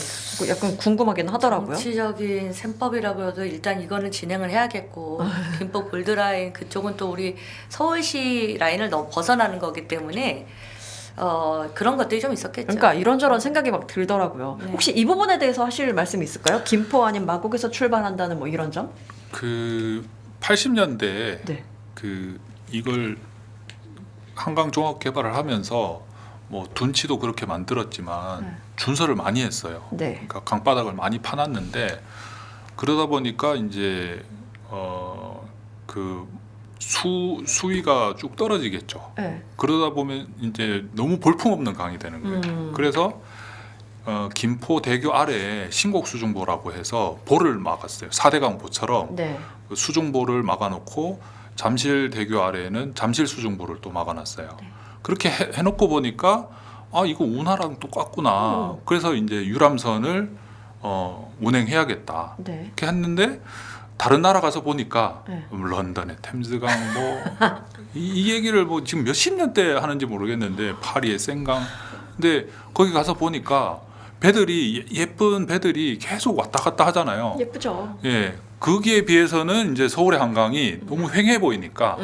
약간 궁금하긴 하더라고요. 정치적인 셈법이라고 해도 일단 이거는 진행을 해야겠고 김포 골드라인 그쪽은 또 우리 서울시 라인을 너무 벗어나는 거기 때문에 그런 것들이 좀 있었겠죠. 그러니까 이런저런 생각이 막 들더라고요. 네. 혹시 이 부분에 대해서 하실 말씀 있을까요? 김포 아닌 마곡에서 출발한다는 뭐 이런 점? 그 80년대 네. 그 이걸 한강 종합 개발을 하면서 뭐 둔치도 그렇게 만들었지만 준설을 많이 했어요. 네. 그러니까 강바닥을 많이 파놨는데 그러다 보니까 이제 그 수위가 쭉 떨어지겠죠. 네. 그러다 보면 이제 너무 볼품없는 강이 되는 거예요. 그래서 김포대교 아래에 신곡수중보라고 해서 보를 막았어요. 4대강 보처럼 네. 그 수중보를 막아놓고 잠실대교 아래에는 잠실수중보를 또 막아놨어요. 그렇게 해놓고 보니까 아 이거 운하랑 똑같구나. 그래서 이제 유람선을 운행해야겠다. 네. 이렇게 했는데 다른 나라 가서 보니까 네. 런던의 템즈강 뭐 이 얘기를 뭐 지금 몇십 년대 하는지 모르겠는데 파리의 센강 근데 거기 가서 보니까 배들이 예쁜 배들이 계속 왔다 갔다 하잖아요. 예쁘죠. 예. 거기에 비해서는 이제 서울의 한강이 너무 휑해 보이니까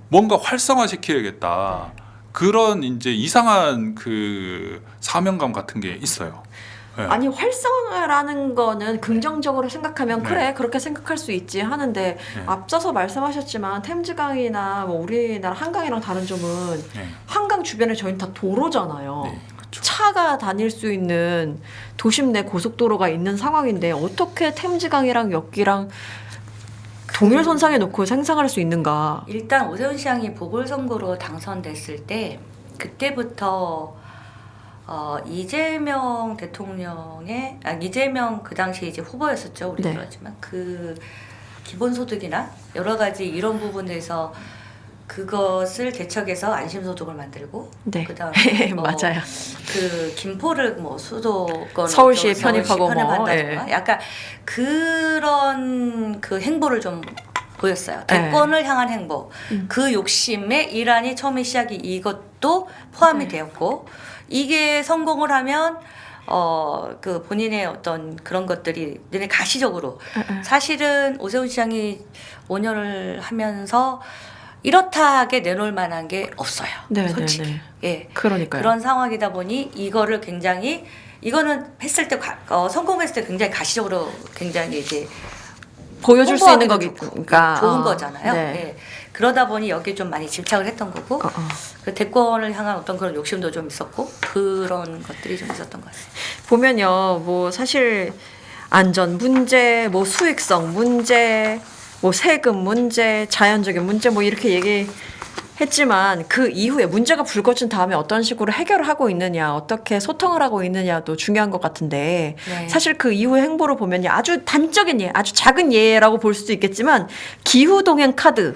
뭔가 활성화 시켜야겠다. 그런 이제 이상한 그 사명감 같은 게 있어요. 예. 아니 활성화라는 거는 긍정적으로 생각하면 네. 그래 그렇게 생각할 수 있지 하는데 앞서서 말씀하셨지만 템즈강이나 뭐 우리나라 한강이랑 다른 점은 네. 한강 주변에 저희는 다 도로잖아요. 네, 그렇죠. 차가 다닐 수 있는 도심 내 고속도로가 있는 상황인데 어떻게 템즈강이랑 여기랑 동일 선상에 놓고 상상할 수 있는가? 일단 오세훈 시장이 보궐선거로 당선됐을 때 그때부터 이재명 대통령의 이재명 그 당시 이제 후보였었죠. 우리 네. 그렇지만 그 기본소득이나 여러 가지 이런 부분에서 그것을 대척해서 안심소득을 만들고 네. 그다음에 맞아요. 그 김포를 뭐 수도권 서울시에 쪽으로 편입하고 뭐, 편입한다던가 약간 그런 그 행보를 좀 보였어요. 대권을 향한 행보. 그 욕심의 일환이 처음에 시작이 이것도 포함이 되었고 이게 성공을 하면 그 본인의 어떤 그런 것들이 눈에 가시적으로 사실은 오세훈 시장이 5년을 하면서 이렇다하게 내놓을 만한 게 없어요. 네, 솔직히. 네, 네. 예. 그러니까요. 그런 상황이다 보니 이거를 굉장히 이거는 했을 때 성공했을 때 굉장히 가시적으로 굉장히 이제 보여줄 수 있는 홍보하기도 거니까 좋은 거잖아요. 네. 예. 그러다 보니 여기에 좀 많이 집착을 했던 거고 그 대권을 향한 어떤 그런 욕심도 좀 있었고 그런 것들이 좀 있었던 것 같아요. 보면요, 뭐 사실 안전 문제, 뭐 수익성 문제, 뭐 세금 문제, 자연적인 문제 뭐 이렇게 얘기했지만 그 이후에 문제가 불거진 다음에 어떤 식으로 해결을 하고 있느냐, 어떻게 소통을 하고 있느냐도 중요한 것 같은데 네. 사실 그 이후의 행보를 보면요, 아주 단적인 예, 아주 작은 예라고 볼 수도 있겠지만 기후 동행 카드.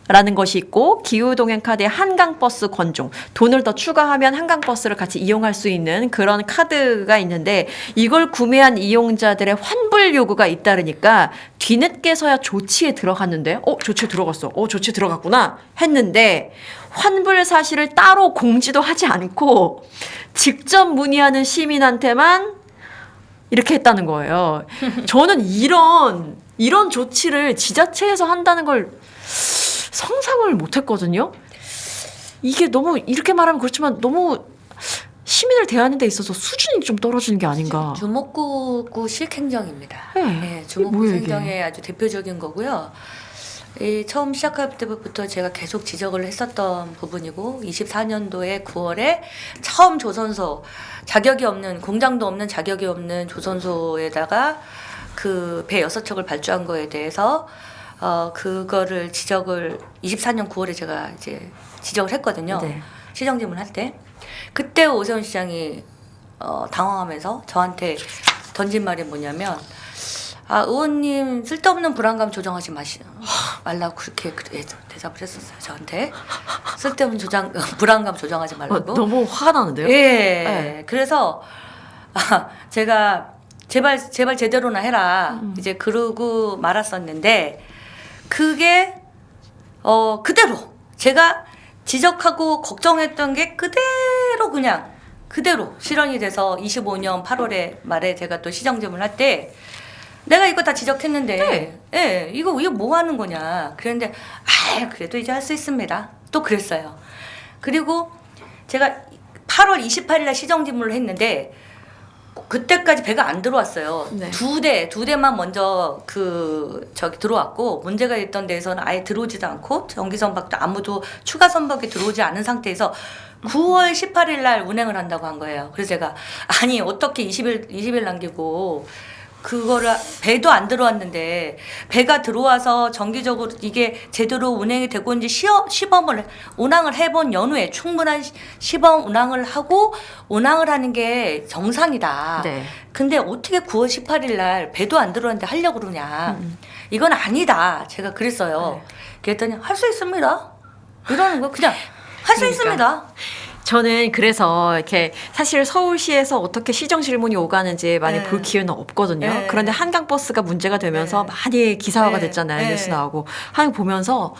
라는 것이 있고 기후동행 카드에 한강버스 권중 돈을 더 추가하면 한강버스를 같이 이용할 수 있는 그런 카드가 있는데 이걸 구매한 이용자들의 환불 요구가 잇따르니까 뒤늦게서야 조치에 들어갔는데 조치에 들어갔어 조치에 들어갔구나 했는데 환불 사실을 따로 공지도 하지 않고 직접 문의하는 시민한테만 이렇게 했다는 거예요. 저는 이런 조치를 지자체에서 한다는 걸 상상을 못했거든요. 이게 너무 이렇게 말하면 그렇지만 너무 시민을 대하는 데 있어서 수준이 좀 떨어지는 게 아닌가. 주목구구 시행정입니다. 네. 네, 주목구 뭐예요, 시행정의 아주 대표적인 거고요. 이 처음 시작할 때부터 제가 계속 지적을 했었던 부분이고 24년도에 9월에 처음 조선소 자격이 없는 공장도 없는 자격이 없는 조선소에다가 그 배 6척을 발주한 거에 대해서 그거를 지적을 24년 9월에 제가 이제 지적을 했거든요. 네. 시정질문 할 때. 그때 오세훈 시장이 당황하면서 저한테 던진 말이 뭐냐면 의원님 쓸데없는 불안감 조정하지 말라고 그렇게 대답을 했었어요. 저한테. 쓸데없는 불안감 조정하지 말라고. 너무 화가 나는데요? 예. 네. 그래서 제가 제발 제대로나 해라. 이제 그러고 말았었는데 그게 그대로 제가 지적하고 걱정했던 게 그대로 실현이 돼서 25년 8월에 말에 제가 또 시정질문을 할 때 내가 이거 다 지적했는데 예, 이거 뭐 하는 거냐 그랬는데 그래도 이제 할 수 있습니다. 또 그랬어요. 그리고 제가 8월 28일 날 시정질문을 했는데 그때까지 배가 안 들어왔어요. 네. 두 대만 먼저 들어왔고 문제가 있던 데에서는 아예 들어오지도 않고 정기 선박도 아무도 추가 선박이 들어오지 않은 상태에서 9월 18일 날 운행을 한다고 한 거예요. 그래서 제가 아니 어떻게 20일 남기고 그거를 배도 안 들어왔는데 배가 들어와서 정기적으로 이게 제대로 운행이 되고 이제 시범을 운항을 해본 연후에 충분한 시범 운항을 하고 운항을 하는 게 정상이다. 네. 근데 어떻게 9월 18일 날 배도 안 들어왔는데 하려고 그러냐. 이건 아니다. 제가 그랬어요. 네. 그랬더니 할 수 있습니다. 이러는 거 그냥 할 수 그러니까. 있습니다. 저는 그래서 이렇게 사실 서울시에서 어떻게 시정 질문이 오가는지 많이 네. 볼 기회는 없거든요. 네. 그런데 한강버스가 문제가 되면서 네. 많이 기사화가 네. 됐잖아요. 네. 뉴스 나오고. 보면서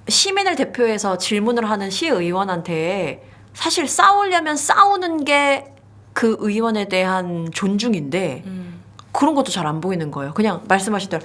시민을 대표해서 질문을 하는 시의원한테 사실 싸우려면 싸우는 게 그 의원에 대한 존중인데 그런 것도 잘 안 보이는 거예요. 그냥 말씀하신 대로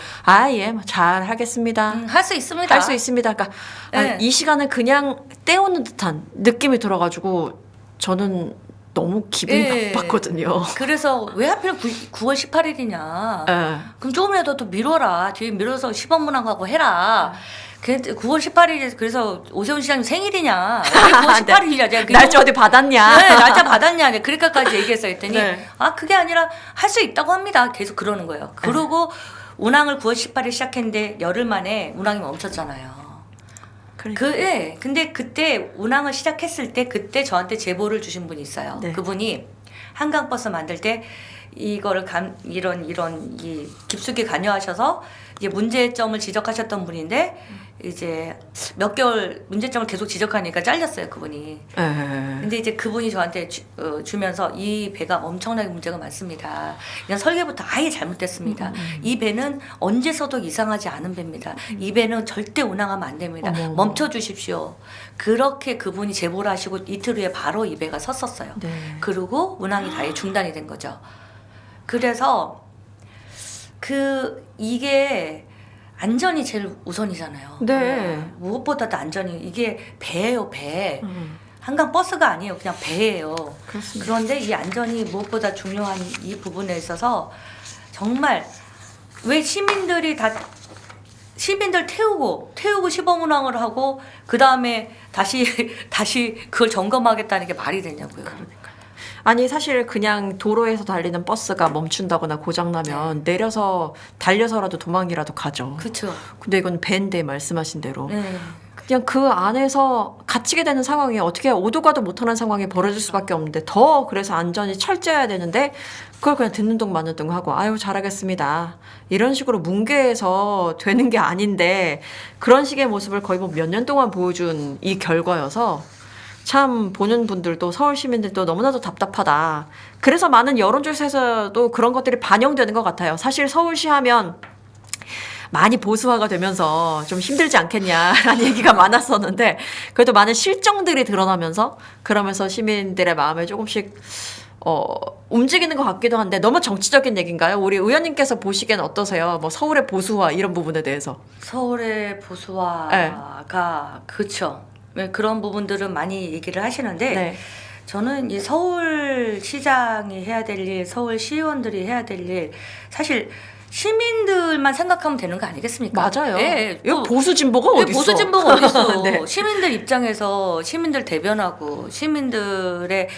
잘 하겠습니다. 할 수 있습니다. 할 수 있습니다. 그러니까 네. 이 시간을 그냥 때우는 듯한 느낌이 들어가지고 저는 너무 기분이 예. 나빴거든요. 그래서 왜 하필 9월 18일이냐. 예. 그럼 조금이라도 더 미뤄라. 뒤에 미뤄서 시범문항하고 해라. 9월 18일에 그래서 오세훈 시장님 생일이냐. 왜 9월 18일이냐. 제가 날짜 어디 받았냐? 네, 날짜 받았냐. 네, 그렇게까지 얘기했어요. 했더니 네. 그게 아니라 할 수 있다고 합니다. 계속 그러는 거예요. 그러고 운항을 9월 18일 시작했는데 열흘 만에 운항이 멈췄잖아요. 예. 근데 그때 운항을 시작했을 때 그때 저한테 제보를 주신 분이 있어요. 네. 그분이 한강버스 만들 때 이거를 이런 이 깊숙이 관여하셔서 이제 문제점을 지적하셨던 분인데 이제 몇 개월 문제점을 계속 지적하니까 잘렸어요, 그분이. 근데 이제 그분이 저한테 주면서 이 배가 엄청나게 문제가 많습니다. 그냥 설계부터 아예 잘못됐습니다. 이 배는 언제 써도 이상하지 않은 배입니다. 이 배는 절대 운항하면 안 됩니다. 멈춰 주십시오. 그렇게 그분이 제보를 하시고 이틀 후에 바로 이 배가 섰었어요. 네. 그리고 운항이 다시 중단이 된 거죠. 그래서 이게 안전이 제일 우선이잖아요. 네. 무엇보다도 안전이 이게 배예요, 배. 한강 버스가 아니에요, 그냥 배예요. 그렇습니다. 그런데 이 안전이 무엇보다 중요한 이 부분에 있어서 정말 왜 시민들 태우고 시범운항을 하고 그 다음에 다시 그걸 점검하겠다는 게 말이 되냐고요. 아니 사실 그냥 도로에서 달리는 버스가 멈춘다거나 고장나면 내려서 달려서라도 도망이라도 가죠. 그렇죠. 근데 이건 배인데 말씀하신 대로 네. 그냥 그 안에서 갇히게 되는 상황이 어떻게 오도 가도 못하는 상황이 벌어질 수밖에 없는데 더 그래서 안전이 철저해야 되는데 그걸 그냥 듣는 둥 마는 둥 하고 아유 잘하겠습니다 이런 식으로 뭉개서 되는 게 아닌데 그런 식의 모습을 거의 뭐 몇 년 동안 보여준 이 결과여서 참 보는 분들도 서울 시민들도 너무나도 답답하다. 그래서 많은 여론조사에서도 그런 것들이 반영되는 것 같아요. 사실 서울시 하면 많이 보수화가 되면서 좀 힘들지 않겠냐라는 얘기가 많았었는데 그래도 많은 실정들이 드러나면서 그러면서 시민들의 마음에 조금씩 움직이는 것 같기도 한데 너무 정치적인 얘기인가요? 우리 의원님께서 보시기엔 어떠세요? 뭐 서울의 보수화 이런 부분에 대해서. 서울의 보수화가 그렇죠. 네, 그런 부분들은 많이 얘기를 하시는데 네. 저는 이 서울시장이 해야 될 일, 서울시의원들이 해야 될 일 사실 시민들만 생각하면 되는 거 아니겠습니까? 맞아요. 예, 이거 보수 진보가 어디 있어? 보수 진보가 어디 있어? 네. 시민들 입장에서 시민들 대변하고 시민들의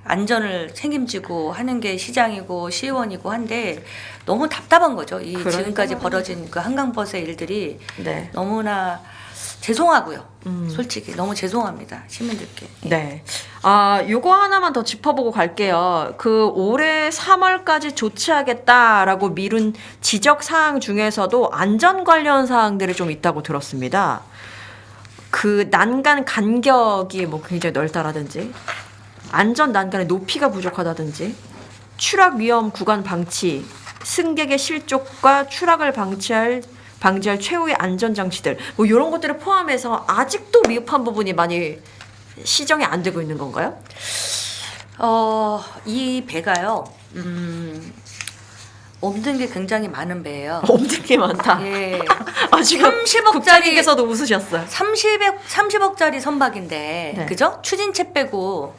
안전을 책임지고 하는 게 시장이고 시의원이고 한데 너무 답답한 거죠. 지금까지 벌어진 그 한강버스의 일들이 네. 너무나 죄송하고요. 솔직히 너무 죄송합니다. 시민들께. 네. 요거 하나만 더 짚어보고 갈게요. 그 올해 3월까지 조치하겠다라고 미룬 지적 사항 중에서도 안전 관련 사항들이 좀 있다고 들었습니다. 그 난간 간격이 뭐 굉장히 넓다라든지, 안전 난간의 높이가 부족하다든지, 추락 위험 구간 방치, 승객의 실족과 추락을 방지할 최후의 안전장치들 뭐 이런 것들을 포함해서 아직도 미흡한 부분이 많이 시정이 안 되고 있는 건가요? 이 배가요. 없는 게 굉장히 많은 배예요. 없는 게 많다. 예. 지금 30억짜리 국장님께서도 웃으셨어요. 30억짜리 선박인데 네. 그죠? 추진체 빼고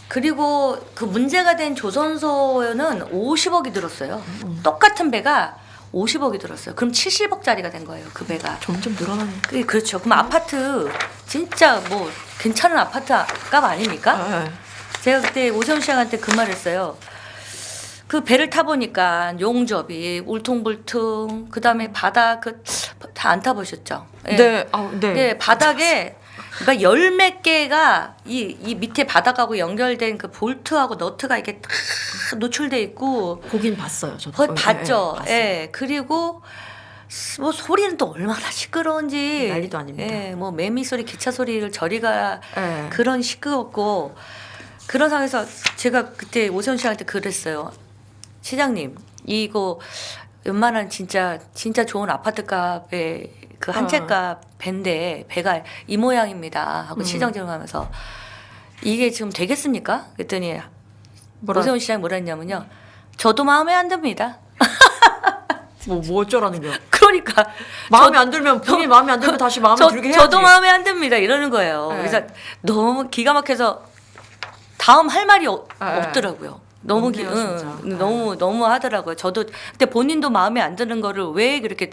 그리고 그 문제가 된 조선소는 50억이 들었어요. 똑같은 배가 50억이 들었어요. 그럼 70억짜리가 된 거예요. 그 배가. 점점 늘어나네. 그렇죠. 그럼 아파트 진짜 뭐 괜찮은 아파트 값 아닙니까? 제가 그때 오세훈 시장한테 그 말했어요. 그 배를 타보니까 용접이 울퉁불퉁 그다음에 바닥 다 안 타보셨죠? 예. 네. 네. 네, 바닥에 그러니까 열 몇 개가 이 밑에 바닥하고 연결된 그 볼트하고 너트가 이게 다 노출돼 있고 보긴 봤어요. 저도. 거의 봤죠. 봤어요. 예. 그리고 뭐 소리는 또 얼마나 시끄러운지 난리도 아닙니다. 예, 뭐 매미 소리, 기차 소리를 저리가 예. 그런 시끄럽고 그런 상황에서 제가 그때 오세훈 씨한테 그랬어요. 시장님, 이거 웬만한 진짜 좋은 아파트 값에 그 한 채 값 배인데 배가 이 모양입니다 하고 시장 진행하면서 이게 지금 되겠습니까? 그랬더니 오세훈 시장이 뭐라 했냐면요. 저도 마음에 안 듭니다. 뭐 어쩌라는 거야. 그러니까 마음에 안 들면 본인이 마음에 안 들면 다시 마음에 들게 해야지. 저도 마음에 안 듭니다 이러는 거예요. 네. 그래서 너무 기가 막혀서 다음 할 말이 없더라고요. 너무 없네요, 진짜. 너무 하더라고요. 저도 근데 본인도 마음에 안 드는 거를 왜 이렇게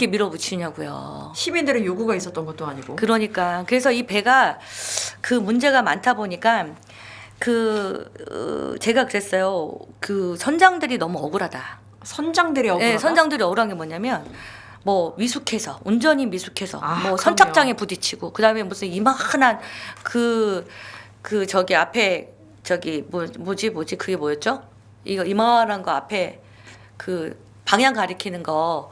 밀어붙이냐고요. 시민들의 요구가 있었던 것도 아니고. 그러니까 그래서 이 배가 그 문제가 많다 보니까 제가 그랬어요. 그 선장들이 너무 억울하다. 선장들이 억울하다. 네, 선장들이 억울한 게 뭐냐면 뭐 미숙해서 운전이 미숙해서 아, 뭐 그럼요. 선착장에 부딪히고 그다음에 무슨 이만한 그 저기 앞에 저기 뭐지 그게 뭐였죠? 이거 이만한 거 앞에 그 방향 가리키는 거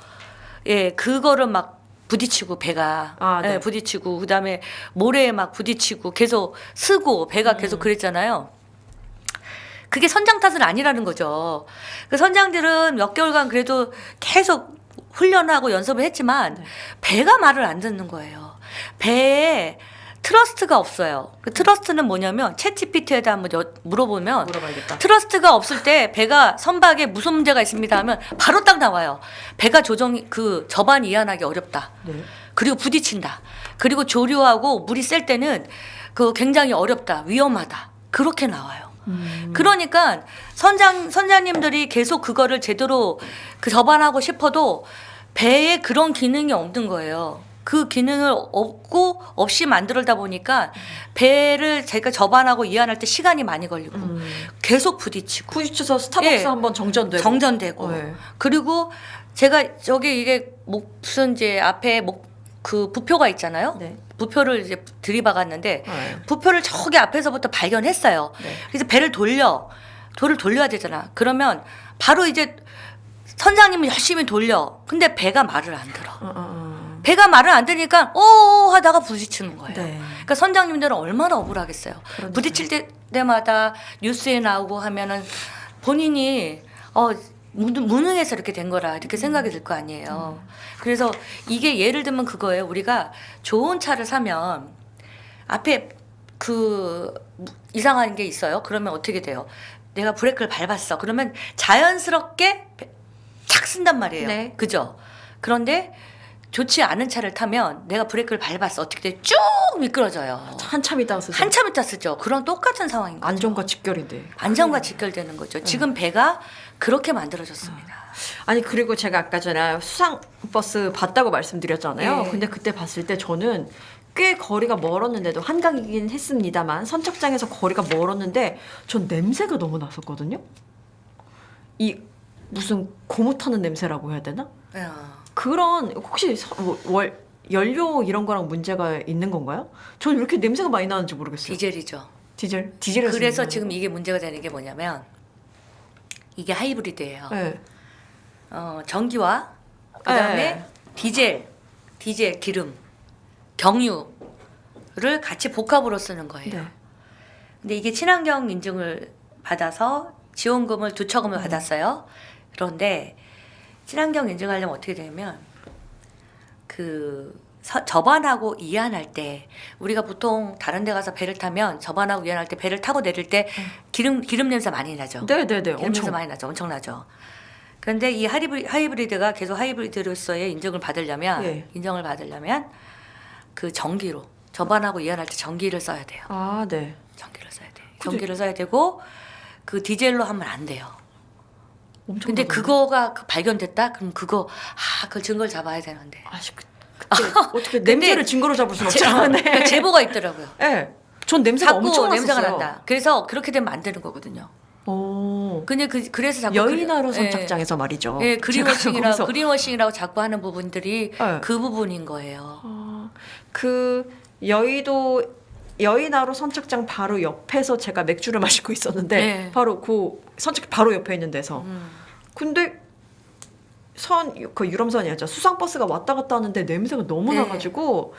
예, 그거를 막 부딪히고 배가 아, 네. 예, 부딪히고 그다음에 모래에 막 부딪히고 계속 쓰고 배가 계속 그랬잖아요. 그게 선장 탓은 아니라는 거죠. 그 선장들은 몇 개월간 그래도 계속 훈련하고 연습을 했지만 네. 배가 말을 안 듣는 거예요. 배에 트러스트가 없어요. 그 트러스트는 뭐냐면 챗GPT에다 한번 물어보면 물어봐야겠다. 트러스트가 없을 때 배가 선박에 무슨 문제가 있습니다 하면 바로 딱 나와요. 배가 그 저반 이완하기 어렵다. 네. 그리고 부딪힌다. 그리고 조류하고 물이 셀 때는 그 굉장히 어렵다. 위험하다. 그렇게 나와요. 그러니까 선장님들이 계속 그거를 제대로 그 접안하고 싶어도 배에 그런 기능이 없는 거예요. 그 기능을 없이 만들다 보니까 배를 제가 접안하고 이완할 때 시간이 많이 걸리고 계속 부딪히고 부딪혀서 스타벅스 예. 한번 정전되고. 정전되고 네. 그리고 제가 저기 이게 무슨 이제 앞에 그 부표가 있잖아요. 네. 부표를 이제 들이박았는데 네. 부표를 저기 앞에서부터 발견했어요. 네. 그래서 배를 돌려야 되잖아. 그러면 바로 이제 선장님은 열심히 돌려. 근데 배가 말을 안 들어. 배가 말을 안 들으니까 오 하다가 부딪히는 거예요. 네. 그러니까 선장님들은 얼마나 억울하겠어요. 그러니까요. 부딪힐 때마다 뉴스에 나오고 하면은 본인이 무능해서 이렇게 된 거라 이렇게 생각이 들 거 아니에요. 그래서 이게 예를 들면 그거예요. 우리가 좋은 차를 사면 앞에 그 이상한 게 있어요. 그러면 어떻게 돼요? 내가 브레이크를 밟았어. 그러면 자연스럽게 착 쓴단 말이에요. 네. 그죠? 그런데 좋지 않은 차를 타면 내가 브레이크를 밟았어. 어떻게 돼? 쭉 미끄러져요. 한참 있다가 쓰죠. 한참 있다 쓰죠. 그런 똑같은 상황인 거죠. 안전과 직결인데. 안전과 직결되는 거죠. 지금 배가 그렇게 만들어졌습니다. 아니 그리고 제가 아까 전에 수상버스 봤다고 말씀드렸잖아요. 네. 근데 그때 봤을 때 저는 꽤 거리가 멀었는데도 한강이긴 했습니다만 선착장에서 거리가 멀었는데 전 냄새가 너무 났었거든요. 이 무슨 고무 타는 냄새라고 해야 되나? 야. 그런 혹시 연료 이런 거랑 문제가 있는 건가요? 저는 왜 이렇게 냄새가 많이 나는지 모르겠어요. 디젤이죠. 디젤에서 그래서 있는 지금 이게 문제가 되는 게 뭐냐면 이게 하이브리드예요. 네. 전기와 그다음에 네. 디젤 기름, 경유를 같이 복합으로 쓰는 거예요. 네. 근데 이게 친환경 인증을 받아서 지원금을 두처금을 받았어요. 그런데 친환경 인증하려면 어떻게 되냐면 접안하고 이완할 때 우리가 보통 다른 데 가서 배를 타면 접안하고 이완할 때 배를 타고 내릴 때 기름 냄새 많이 나죠. 네네네. 기름 냄새 엄청. 많이 나죠. 엄청 나죠. 그런데 이 하이브리드가 계속 하이브리드로서의 인증을 받으려면 예. 그 전기로 접안하고 이완할 때 전기를 써야 돼요. 아, 네. 전기를 써야 돼. 그죠. 전기를 써야 되고 그 디젤로 하면 안 돼요. 엄청. 근데 나던데. 그거가 그발견됐다? 그럼 그 증거를 잡아야 되는데. 그때 어떻게 냄새를 증거로 잡을 수는 없잖아요. 그러니까 제보가 있더라고요. 네. 전 냄새가 자꾸 엄청 냄새가 났었어요. 난다. 그래서 그렇게 되면 안 되는 거거든요. 오. 근데 그래서 자꾸 여인하로 예. 선착장에서 말이죠. 예, 제가 거기서- 그린워싱이라고 자꾸 하는 부분들이 네. 그 부분인 거예요. 그 여의나루 선착장 바로 옆에서 제가 맥주를 마시고 있었는데 네. 바로 그 선착장 바로 옆에 있는 데서 근데 그 유람선이었죠. 수상버스가 왔다 갔다 하는데 냄새가 너무 네. 나가지고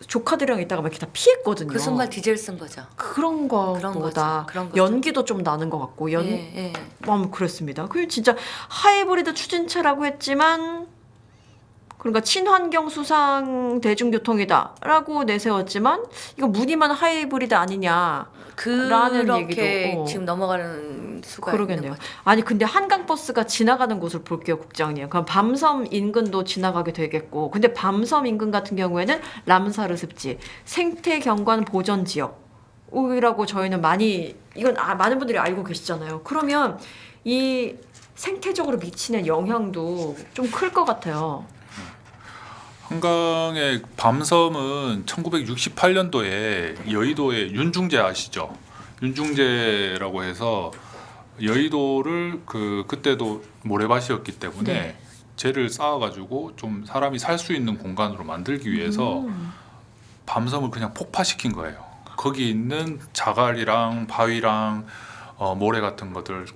조카들이랑 있다가 막 이렇게 다 피했거든요. 그 순간 디젤 쓴 거죠. 그런 그런 거보다 거죠. 그런 거죠. 연기도 좀 나는 것 같고 예. 그랬습니다. 그 진짜 하이브리드 추진차라고 했지만 그러니까 친환경 수상 대중교통이다라고 내세웠지만 이거 무늬만 하이브리드 아니냐. 라는 그렇게 얘기도, 지금 넘어가는 수가 그러겠네요. 있는 거죠. 아니 근데 한강 버스가 지나가는 곳을 볼게요, 국장님. 그럼 밤섬 인근도 지나가게 되겠고, 근데 밤섬 인근 같은 경우에는 람사르 습지, 생태 경관 보전 지역이라고 저희는 이건 많은 분들이 알고 계시잖아요. 그러면 이 생태적으로 미치는 영향도 좀 클 것 같아요. 한강의 밤섬은 1968년도에 여의도의 윤중제 아시죠? 윤중제라고 해서 여의도를 그때도 모래밭이었기 때문에 네. 재를 쌓아가지고 좀 사람이 살 수 있는 공간으로 만들기 위해서 밤섬을 그냥 폭파시킨 거예요. 거기 있는 자갈이랑 바위랑 모래 같은 것들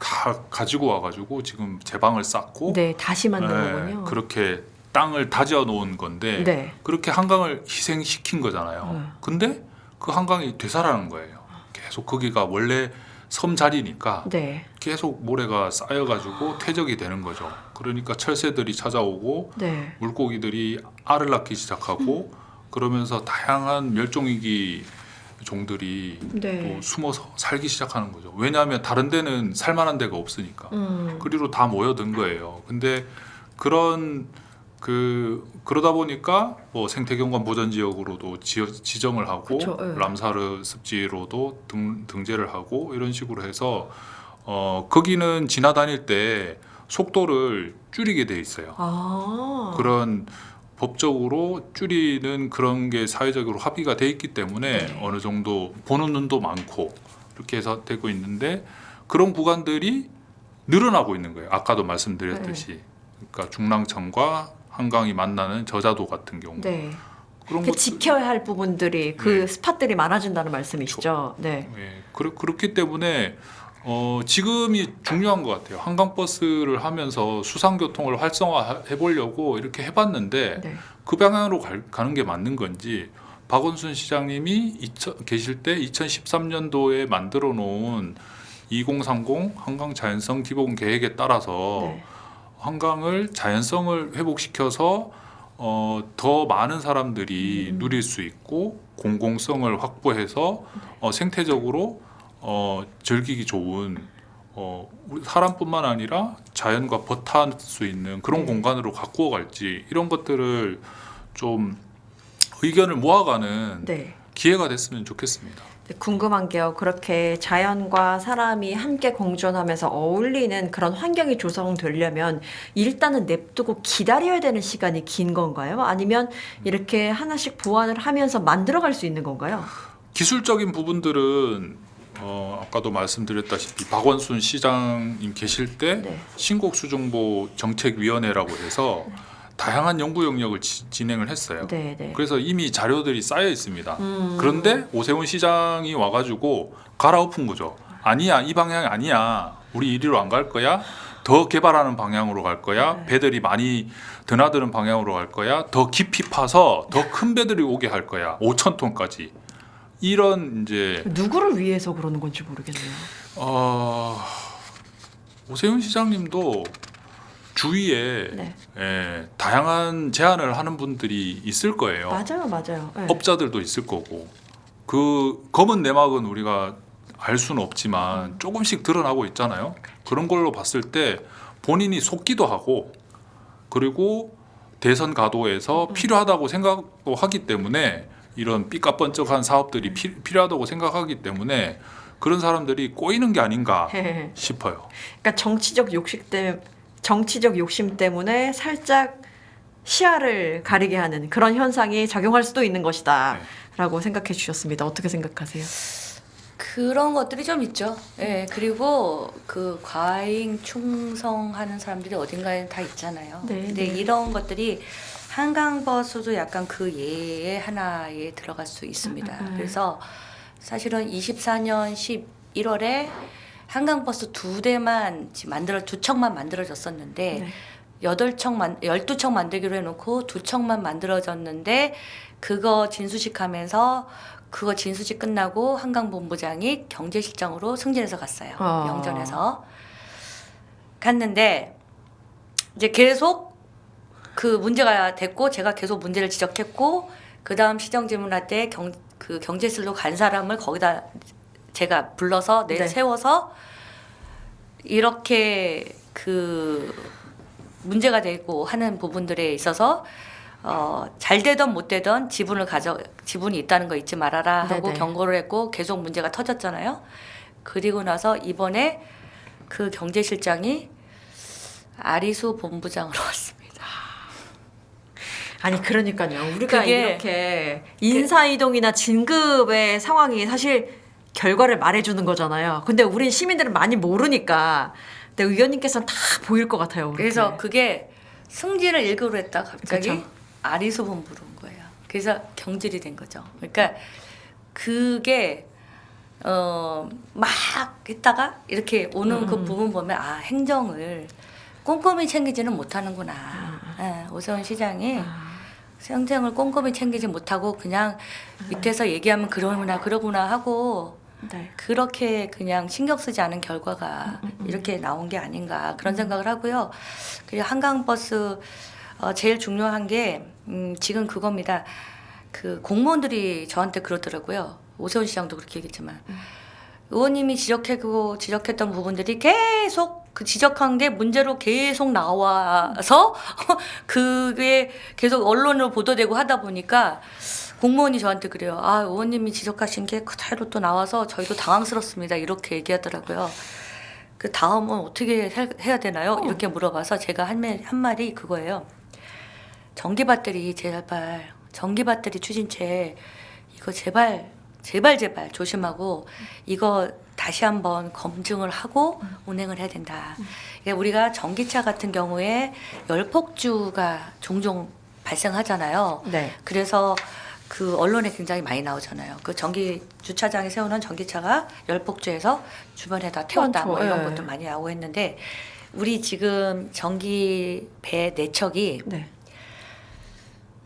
가지고 와가지고 지금 제방을 쌓고 네, 다시 만든 네, 거군요. 그렇게 땅을 다져 놓은 건데 네. 그렇게 한강을 희생시킨 거잖아요. 근데 그 한강이 되살아난 거예요. 계속 거기가 원래 섬 자리니까 네. 계속 모래가 쌓여가지고 퇴적이 되는 거죠. 그러니까 철새들이 찾아오고 네. 물고기들이 알을 낳기 시작하고 그러면서 다양한 멸종위기 종들이 네. 또 숨어서 살기 시작하는 거죠. 왜냐하면 다른 데는 살만한 데가 없으니까. 그리로 다 모여든 거예요. 근데 그러다 보니까 뭐 생태경관 보전 지역으로도 지정을 하고 그쵸, 예. 람사르 습지로도 등재를 하고 이런 식으로 해서 거기는 지나다닐 때 속도를 줄이게 돼 있어요. 아. 그런 법적으로 줄이는 그런 게 사회적으로 합의가 돼 있기 때문에 네. 어느 정도 보는 눈도 많고 이렇게 해서 되고 있는데 그런 구간들이 늘어나고 있는 거예요. 아까도 말씀드렸듯이. 그러니까 중랑천과 한강이 만나는 저자도 같은 경우. 네. 그런 그 것 지켜야 할 부분들이 그 네. 스팟들이 많아진다는 말씀이시죠? 네. 예, 그렇기 때문에 지금이 중요한 것 같아요. 한강버스를 하면서 수상교통을 활성화해 보려고 이렇게 해봤는데 네. 그 방향으로 가는 게 맞는 건지 박원순 시장님이 계실 때 2013년도에 만들어 놓은 2030 한강 자연성 기본 계획에 따라서 네. 한강을 자연성을 회복시켜서 더 많은 사람들이 누릴 수 있고 공공성을 확보해서 생태적으로 즐기기 좋은 우리 사람뿐만 아니라 자연과 버타할 수 있는 그런 네. 공간으로 가꾸어 갈지 이런 것들을 좀 의견을 모아가는 네. 기회가 됐으면 좋겠습니다. 네, 궁금한 게요. 그렇게 자연과 사람이 함께 공존하면서 어울리는 그런 환경이 조성되려면 일단은 냅두고 기다려야 되는 시간이 긴 건가요? 아니면 이렇게 하나씩 보완을 하면서 만들어갈 수 있는 건가요? 기술적인 부분들은 아까도 말씀드렸다시피 박원순 시장님 계실 때 네. 신곡수정보 정책위원회라고 해서 다양한 연구 영역을 진행을 했어요. 네, 네. 그래서 이미 자료들이 쌓여 있습니다. 음. 그런데 오세훈 시장이 와가지고 갈아엎은 거죠. 아니야, 이 방향이 아니야. 우리 이리로 안 갈 거야. 더 개발하는 방향으로 갈 거야. 네. 배들이 많이 드나드는 방향으로 갈 거야. 더 깊이 파서 더 큰 배들이 오게 할 거야. 5천 톤까지. 이런 이제 누구를 위해서 그러는 건지 모르겠네요. 오세훈 시장님도 주위에 네. 다양한 제안을 하는 분들이 있을 거예요. 맞아요, 맞아요. 네. 업자들도 있을 거고 그 검은 내막은 우리가 알 수는 없지만 조금씩 드러나고 있잖아요. 그런 걸로 봤을 때 본인이 속기도 하고 그리고 대선 가도에서 필요하다고 생각도 하기 때문에 이런 삐까뻔쩍한 사업들이 필요하다고 생각하기 때문에 그런 사람들이 꼬이는 게 아닌가 싶어요. 그러니까 정치적 욕심 때문에 살짝 시야를 가리게 하는 그런 현상이 작용할 수도 있는 것이다라고 생각해 주셨습니다. 어떻게 생각하세요? 그런 것들이 좀 있죠. 예, 그리고 그 과잉 충성하는 사람들이 어딘가에 다 있잖아요. 네, 근데 네. 이런 것들이 한강버스도 약간 그 예의 하나에 들어갈 수 있습니다. 그래서 사실은 24년 11월에 한강버스 두 척만 만들어졌었는데 네. 12척 만들기로 해놓고 2척만 만들어졌는데 그거 진수식하면서 그거 진수식 끝나고 한강본부장이 경제실장으로 승진해서 갔어요. 영전에서 갔는데 이제 계속 그 문제가 됐고 제가 계속 문제를 지적했고 그 다음 시정질문할 때 그 경제실로 간 사람을 거기다 제가 불러서 네. 세워서 이렇게 그 문제가 되고 하는 부분들에 있어서 잘 되던 못 되던 지분이 있다는 거 잊지 말아라 하고 네네. 경고를 했고 계속 문제가 터졌잖아요. 그리고 나서 이번에 그 경제실장이 아리수 본부장으로 왔습니다. 아니 그러니까요. 우리가 그게 이렇게 인사이동이나 진급의 상황이 사실 결과를 말해주는 거잖아요. 근데 우린 시민들은 많이 모르니까. 근데 의원님께서는 다 보일 것 같아요. 그렇게. 그래서 그게 승진을 1급으로 했다 갑자기 그쵸. 아리수본부로 온 거예요. 그래서 경질이 된 거죠. 그러니까 그게 막 했다가 이렇게 오는 그 부분 보면 아 행정을 꼼꼼히 챙기지는 못하는구나. 예, 오세훈 시장이 행정을 꼼꼼히 챙기지 못하고 그냥 밑에서 얘기하면 그러구나 하고 네. 그렇게 그냥 신경 쓰지 않은 결과가 이렇게 나온 게 아닌가 그런 생각을 하고요. 그리고 한강버스 제일 중요한 게 지금 그겁니다. 그 공무원들이 저한테 그러더라고요. 오세훈 시장도 그렇게 얘기했지만 의원님이 지적했던 부분들이 계속 그 지적한 게 문제로 계속 나와서 그게 계속 언론으로 보도되고 하다 보니까 공무원이 저한테 그래요. 아, 의원님이 지적하신 게 그대로 또 나와서 저희도 당황스럽습니다. 이렇게 얘기하더라고요. 그 다음은 어떻게 해야 되나요? 이렇게 물어봐서 제가 한 말이 그거예요. 전기 배터리 추진체 이거 제발 조심하고 이거 다시 한번 검증을 하고 운행을 해야 된다. 그러니까 우리가 전기차 같은 경우에 열폭주가 종종 발생하잖아요. 네. 그래서 그 언론에 굉장히 많이 나오잖아요. 그 전기 주차장에 세우는 전기차가 열폭주해서 주변에 다 태웠다 뭐 이런 많죠. 것도 많이 나오고 했는데 우리 지금 전기 배 내척이 네.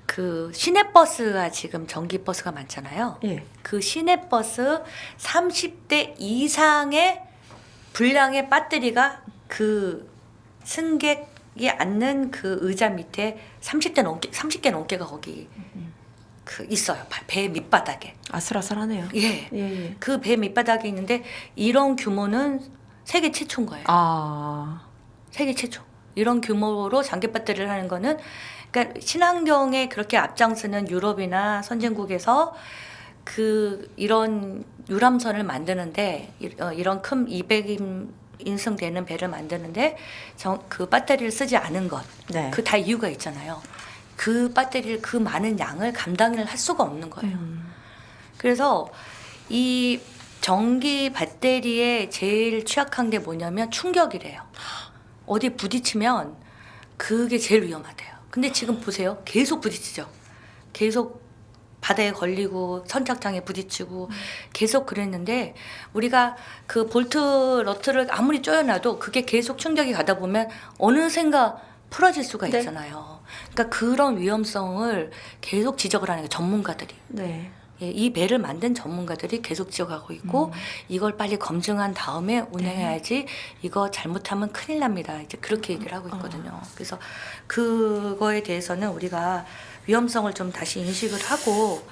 그 시내버스가 지금 전기버스가 많잖아요. 예. 그 시내버스 30대 이상의 분량의 배터리가 그 승객이 앉는 그 의자 밑에 30개 넘게가 거기 그 있어요. 배 밑바닥에. 아슬아슬하네요. 예. 예. 그 배 밑바닥에 있는데 이런 규모는 세계 최초인 거예요. 아. 세계 최초. 이런 규모로 장기 배터리를 하는 거는 그러니까 친환경에 그렇게 앞장서는 유럽이나 선진국에서 그 이런 유람선을 만드는데 이런 큰 200인승 되는 배를 만드는데 그 배터리를 쓰지 않은 것. 네. 그 다 이유가 있잖아요. 그 배터리를 그 많은 양을 감당을 할 수가 없는 거예요. 그래서 이 전기 배터리에 제일 취약한 게 뭐냐면 충격이래요. 어디 부딪히면 그게 제일 위험하대요. 근데 지금 보세요. 계속 부딪히죠. 계속 바다에 걸리고 선착장에 부딪히고 계속 그랬는데 우리가 그 볼트 너트를 아무리 조여놔도 그게 계속 충격이 가다 보면 어느샌가 풀어질 수가 네. 있잖아요. 그러니까 그런 위험성을 계속 지적을 하는 게 전문가들이. 네. 예, 이 배를 만든 전문가들이 계속 지적하고 있고 이걸 빨리 검증한 다음에 운행해야지 이거 잘못하면 큰일 납니다. 이제 그렇게 얘기를 하고 있거든요. 그래서 그거에 대해서는 우리가 위험성을 좀 다시 인식을 하고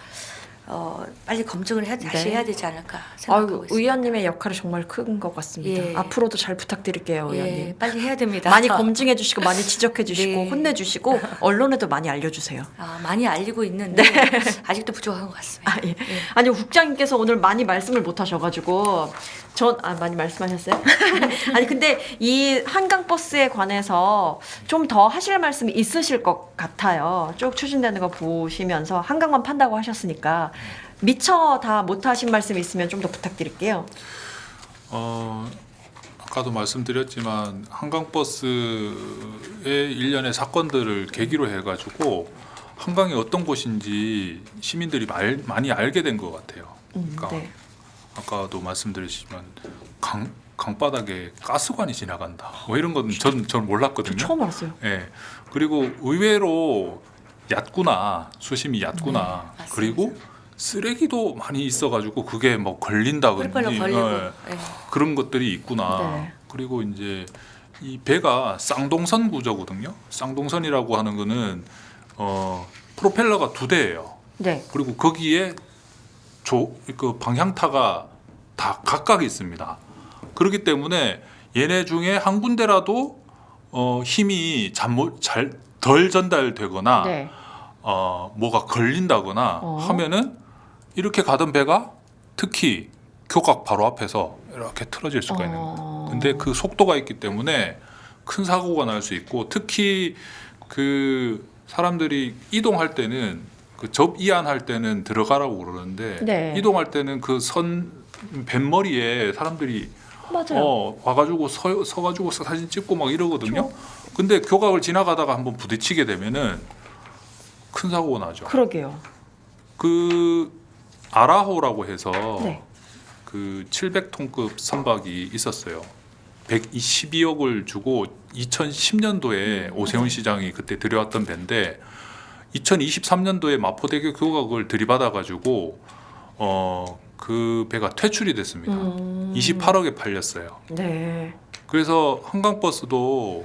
빨리 검증을 다시 네. 해야 되지 않을까 생각하고 아유, 있습니다. 의원님의 역할이 정말 큰 것 같습니다. 예. 앞으로도 잘 부탁드릴게요, 의원님. 예, 빨리 해야 됩니다. 많이 검증해 주시고 많이 지적해 주시고 네. 혼내 주시고 언론에도 많이 알려 주세요. 많이 알리고 있는데 아직도 부족한 것 같습니다. 아, 예. 아니 국장님께서 오늘 많이 말씀을 못 하셔가지고 많이 말씀하셨어요? 아니 근데 이 한강버스에 관해서 좀 더 하실 말씀이 있으실 것 같아요. 쭉 추진되는 거 보시면서 한강만 판다고 하셨으니까 미처 다 못하신 말씀이 있으면 좀 더 부탁드릴게요. 아까도 말씀드렸지만 한강버스의 일련의 사건들을 계기로 해가지고 한강이 어떤 곳인지 시민들이 많이 알게 된 것 같아요. 그러니까 네. 아까도 말씀드렸지만 강바닥에 가스관이 지나간다. 뭐 이런 건 전 몰랐거든요. 처음 알았어요. 예. 그리고 의외로 얕구나, 수심이 얕구나. 맞습니다. 그리고 쓰레기도 많이 있어가지고 그게 뭐 걸린다든지 펄펄 걸리고. 예, 예. 그런 것들이 있구나. 네. 그리고 이제 이 배가 쌍동선 구조거든요. 쌍동선이라고 하는 거는 프로펠러가 2대예요. 네. 그리고 거기에 그 방향타가 다 각각 있습니다. 그렇기 때문에 얘네 중에 한 군데라도 힘이 덜 전달되거나 네. 뭐가 걸린다거나 어. 하면은 이렇게 가던 배가 특히 교각 바로 앞에서 이렇게 틀어질 수가 있는 거예요. 근데 그 속도가 있기 때문에 큰 사고가 날 수 있고 특히 그 사람들이 이동할 때는 그 접이안할 때는 들어가라고 그러는데 네. 이동할 때는 그 선 뱃머리에 사람들이 맞아요. 와가지고 서가지고 사진 찍고 막 이러거든요. 근데 교각을 지나가다가 한번 부딪히게 되면은 큰 사고가 나죠. 그러게요. 그 아라호라고 해서 네. 그 700톤급 선박이 있었어요. 122억을 주고 2010년도에 오세훈 시장이 그때 들여왔던 배인데 2023년도에 마포대교 교각을 들이받아가지고 그 배가 퇴출이 됐습니다. 28억에 팔렸어요. 네. 그래서 한강버스도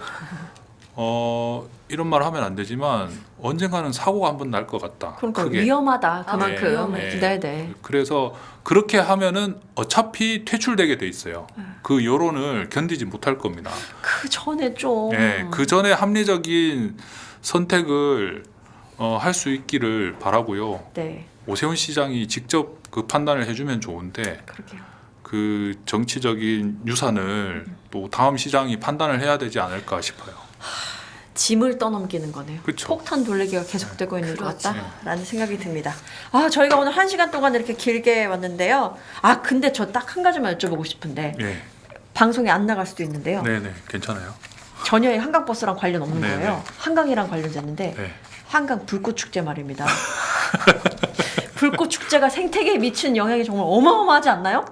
이런 말 하면 안 되지만 언젠가는 사고가 한번 날 것 같다. 그러니까 크게. 위험하다. 그만큼. 네, 네, 네. 그래서 그렇게 하면은 어차피 퇴출되게 돼 있어요. 그 여론을 견디지 못할 겁니다. 그 전에 좀. 네, 그 전에 합리적인 선택을 할 수 있기를 바라고요. 네. 오세훈 시장이 직접 그 판단을 해주면 좋은데 그러게요. 그 정치적인 유산을 또 다음 시장이 판단을 해야 되지 않을까 싶어요. 짐을 떠넘기는 거네요. 그쵸. 폭탄 돌리기가 계속되고 있는 것 그렇지. 같다라는 생각이 듭니다. 아, 저희가 오늘 1시간 동안 이렇게 길게 왔는데요. 아, 근데 저 딱 한 가지만 여쭤보고 싶은데 예, 방송에 안 나갈 수도 있는데요. 네네, 괜찮아요. 전혀 한강버스랑 관련 없는 네네. 거예요. 한강이랑 관련됐는데 네. 한강 불꽃 축제 말입니다. 불꽃 축제가 생태계에 미치는 영향이 정말 어마어마하지 않나요?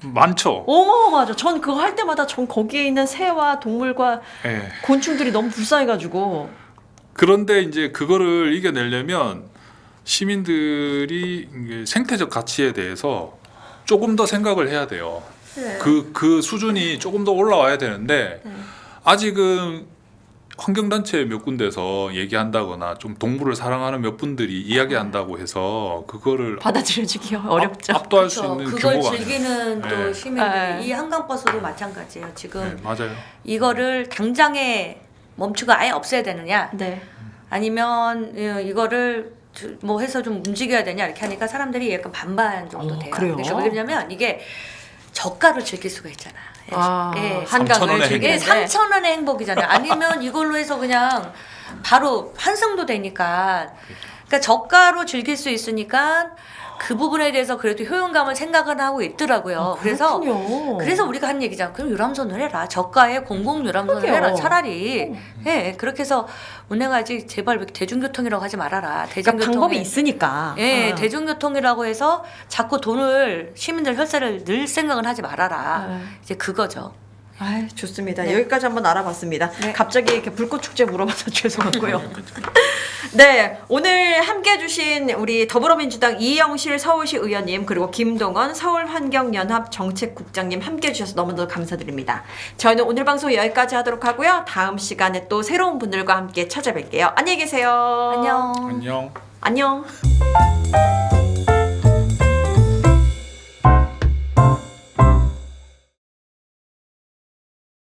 많죠. 어마어마하죠. 전 그거 할 때마다 전 거기에 있는 새와 동물과 예. 곤충들이 너무 불쌍해가지고. 그런데 이제 그거를 이겨내려면 시민들이 이게 생태적 가치에 대해서 조금 더 생각을 해야 돼요. 네. 그 수준이 조금 더 올라와야 되는데 네. 아직은 환경단체 몇 군데서 얘기한다거나 좀 동물을 사랑하는 몇 분들이 이야기한다고 해서 그거를 받아들여지기가 어렵죠. 압도할 수 그렇죠. 있는 그걸 규모가 아니에요. 즐기는 또 네. 시민들이 네. 이 한강버스도 마찬가지예요. 지금 네, 맞아요. 이거를 당장에 멈추고 아예 없애야 되느냐 네. 아니면 이거를 뭐 해서 좀 움직여야 되냐 이렇게 하니까 사람들이 약간 반반 정도 돼요. 그래요? 그래서 왜냐면 이게 저가로 즐길 수가 있잖아. 아, 예. 3,000원의 한강을 행복. 즐기는데. 예, 3,000원의 행복이잖아요. 아니면 이걸로 해서 그냥 바로 환승도 되니까. 그러니까 저가로 즐길 수 있으니까 그 부분에 대해서 그래도 효용감을 생각을 하고 있더라고요. 아, 그래서 그렇군요. 그래서 우리가 한 얘기잖아. 그럼 유람선을 해라. 저가에 공공 유람선을 그러게요. 해라. 차라리. 예, 그렇게 해서 운행하지 제발 대중교통이라고 하지 말아라. 그러니까 방법이 있으니까. 예, 아. 대중교통이라고 해서 자꾸 돈을 시민들 혈세를 늘 생각은 하지 말아라. 아. 이제 그거죠. 아, 좋습니다. 네. 여기까지 한번 알아봤습니다. 네. 갑자기 이렇게 불꽃 축제 물어봐서 죄송하고요. 네, 오늘 함께해 주신 우리 더불어민주당 이영실 서울시 의원님 그리고 김동원 서울환경연합 정책국장님 함께해 주셔서 너무너무 감사드립니다. 저희는 오늘 방송 여기까지 하도록 하고요. 다음 시간에 또 새로운 분들과 함께 찾아뵐게요. 안녕히 계세요. 안녕. 안녕. 안녕.